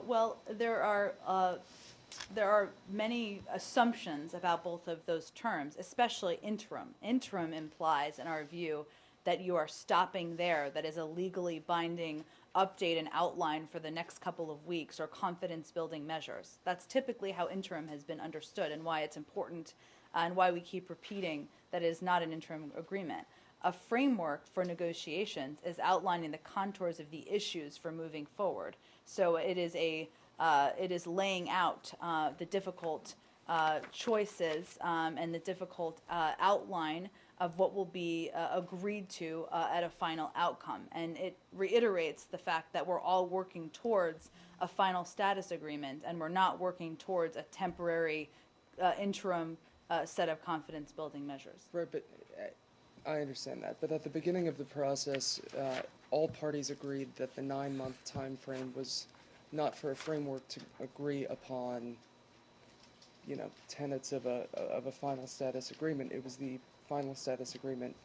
Well, there are many assumptions about both of those terms, especially interim. Interim implies, in our view, that you are stopping there. That is a legally binding update and outline for the next couple of weeks or confidence-building measures. That's typically how interim has been understood and why it's important and why we keep repeating that it is not an interim agreement. A framework for negotiations is outlining the contours of the issues for moving forward. So it is laying out the difficult choices and the difficult outline of what will be agreed to at a final outcome. And it reiterates the fact that we're all working towards a final status agreement and we're not working towards a temporary interim set of confidence-building measures. Right, but I understand that. But at the beginning of the process, all parties agreed that the 9-month time frame was not for a framework to agree upon, tenets of a final status agreement. It was the final status agreement.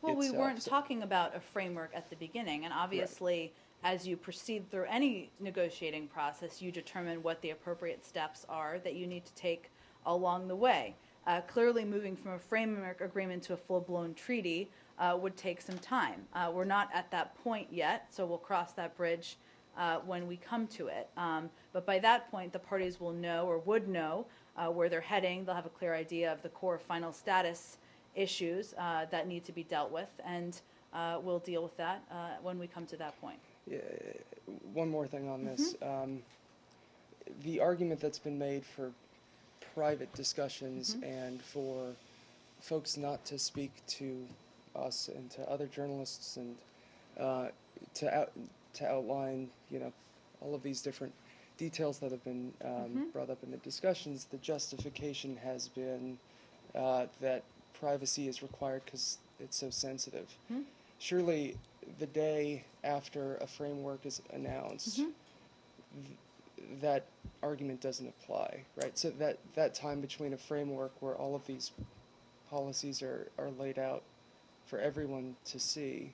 Well, we itself. weren't talking about a framework at the beginning, and obviously, as you proceed through any negotiating process, you determine what the appropriate steps are that you need to take along the way. Clearly, moving from a framework agreement to a full-blown treaty would take some time. We're not at that point yet, so we'll cross that bridge when we come to it. But by that point, the parties will know or would know where they're heading. They'll have a clear idea of the core final status issues that need to be dealt with, and we'll deal with that when we come to that point. Yeah, one more thing on this. The argument that's been made for private discussions and for folks not to speak to us and to other journalists and to outline, all of these different details that have been brought up in the discussions, the justification has been that privacy is required because it's so sensitive. Surely the day after a framework is announced, that argument doesn't apply, right? So that time between a framework where all of these policies are laid out for everyone to see,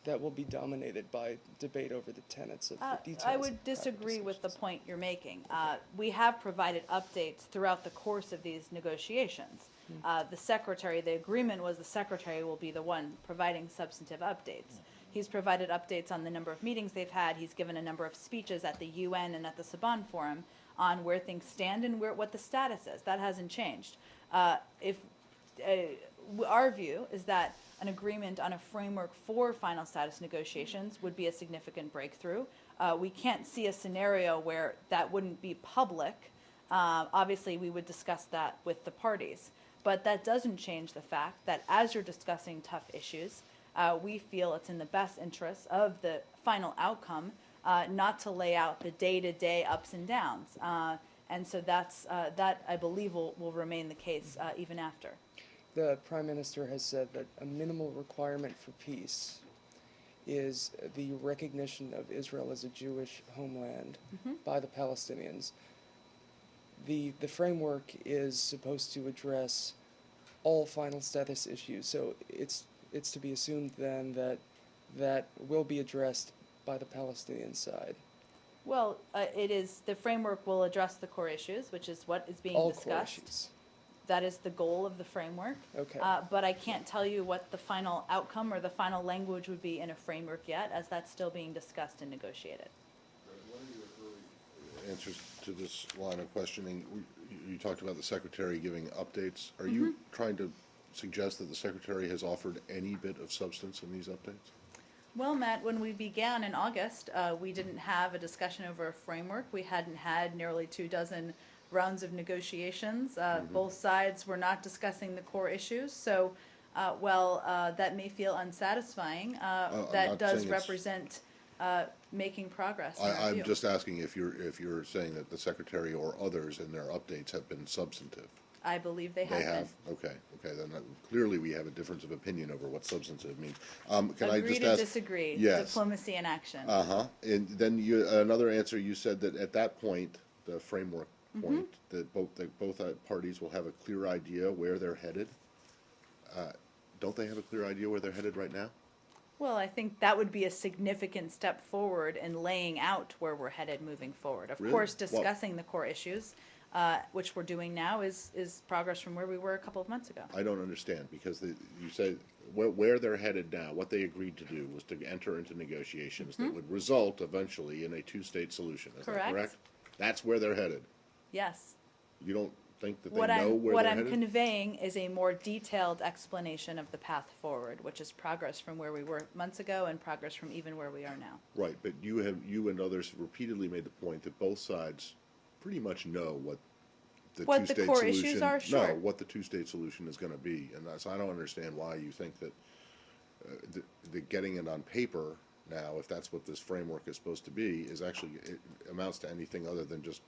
that will be dominated by debate over the tenets of the details. I would disagree with the point you're making. We have provided updates throughout the course of these negotiations. The agreement was the Secretary will be the one providing substantive updates. He's provided updates on the number of meetings they've had. He's given a number of speeches at the UN and at the Saban Forum on where things stand and what the status is. That hasn't changed. Our view is that an agreement on a framework for final status negotiations would be a significant breakthrough. We can't see a scenario where that wouldn't be public. Obviously, we would discuss that with the parties. But that doesn't change the fact that as you're discussing tough issues, we feel it's in the best interest of the final outcome not to lay out the day-to-day ups and downs. And so that, I believe, will remain the case even after. The Prime Minister has said that a minimal requirement for peace is the recognition of Israel as a Jewish homeland by the Palestinians. The framework is supposed to address all final status issues, so it's to be assumed then that will be addressed by the Palestinian side. Well, the framework will address the core issues, which is what is being all discussed. Core issues. That is the goal of the framework. Okay. But I can't tell you what the final outcome or the final language would be in a framework yet, as that's still being discussed and negotiated. One of your early answers to this line of questioning, you talked about the Secretary giving updates. Are you trying to suggest that the Secretary has offered any bit of substance in these updates? Well, Matt, when we began in August, we didn't have a discussion over a framework. We hadn't had nearly 24 rounds of negotiations. Both sides were not discussing the core issues. So, that may feel unsatisfying. That does represent making progress. I'm just asking if you're saying that the Secretary or others in their updates have been substantive. I believe they have. They have. Okay. Then clearly we have a difference of opinion over what substantive means. Can Agree I just to ask? disagree. Yes. Diplomacy in action. And then another answer. You said that at that point, the framework point, that both parties will have a clear idea where they're headed. Don't they have a clear idea where they're headed right now? Well, I think that would be a significant step forward in laying out where we're headed moving forward. Of Really? course, Well- discussing the core issues, which we're doing now, is progress from where we were a couple of months ago. I don't understand, because you said where they're headed now, what they agreed to do was to enter into negotiations that would result eventually in a two-state solution. Is that Correct. correct? That's where they're headed. Yes. You don't think that they What know I'm where what they're I'm headed? conveying is a more detailed explanation of the path forward, which is progress from where we were months ago and progress from even where we are now. Right, but you and others repeatedly made the point that both sides pretty much know what the What the two-state core solution. issues are? Sure. No, what the two-state solution is going to be, and so I don't understand why you think that the getting it on paper now, if that's what this framework is supposed to be, is actually it amounts to anything other than just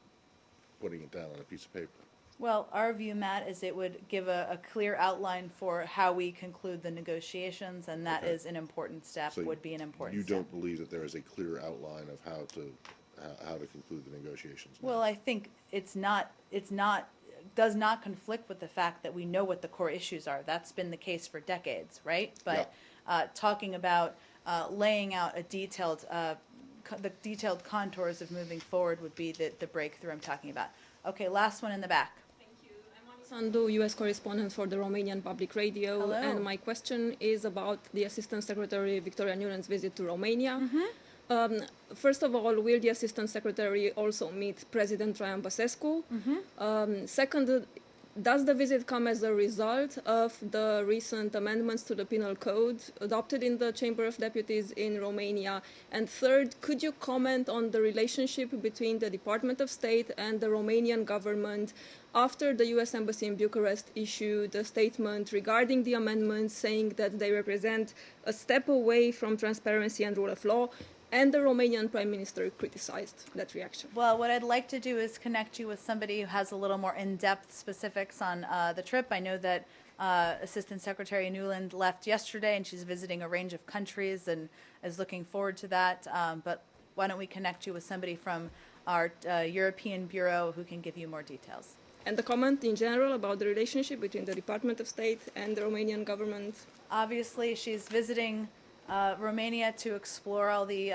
putting it down on a piece of paper. Well, our view, Matt, is it would give a clear outline for how we conclude the negotiations, and that Okay. is an important step, So would be an important You step. don't believe that there is a clear outline of how to conclude the negotiations? now? Well, I think does not conflict with the fact that we know what the core issues are. That's been the case for decades, right? But talking about laying out a detailed, the detailed contours of moving forward would be the breakthrough I'm talking about. Okay, last one in the back. Sandu, U.S. correspondent for the Romanian Public Radio. Hello. And my question is about the Assistant Secretary Victoria Nuland's visit to Romania. First of all, will the Assistant Secretary also meet President Traian Băsescu? Second, does the visit come as a result of the recent amendments to the penal code adopted in the Chamber of Deputies in Romania? And third, could you comment on the relationship between the Department of State and the Romanian government after the U.S. Embassy in Bucharest issued a statement regarding the amendments, saying that they represent a step away from transparency and rule of law, and the Romanian Prime Minister criticized that reaction? Well, what I'd like to do is connect you with somebody who has a little more in-depth specifics on the trip. I know that Assistant Secretary Nuland left yesterday, and she's visiting a range of countries and is looking forward to that. But why don't we connect you with somebody from our European Bureau who can give you more details. And the comment in general about the relationship between the Department of State and the Romanian government? Obviously, she's visiting Romania to explore all the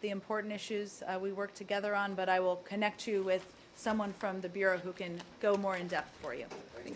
important issues we work together on, but I will connect you with someone from the Bureau who can go more in depth for you. Thank you.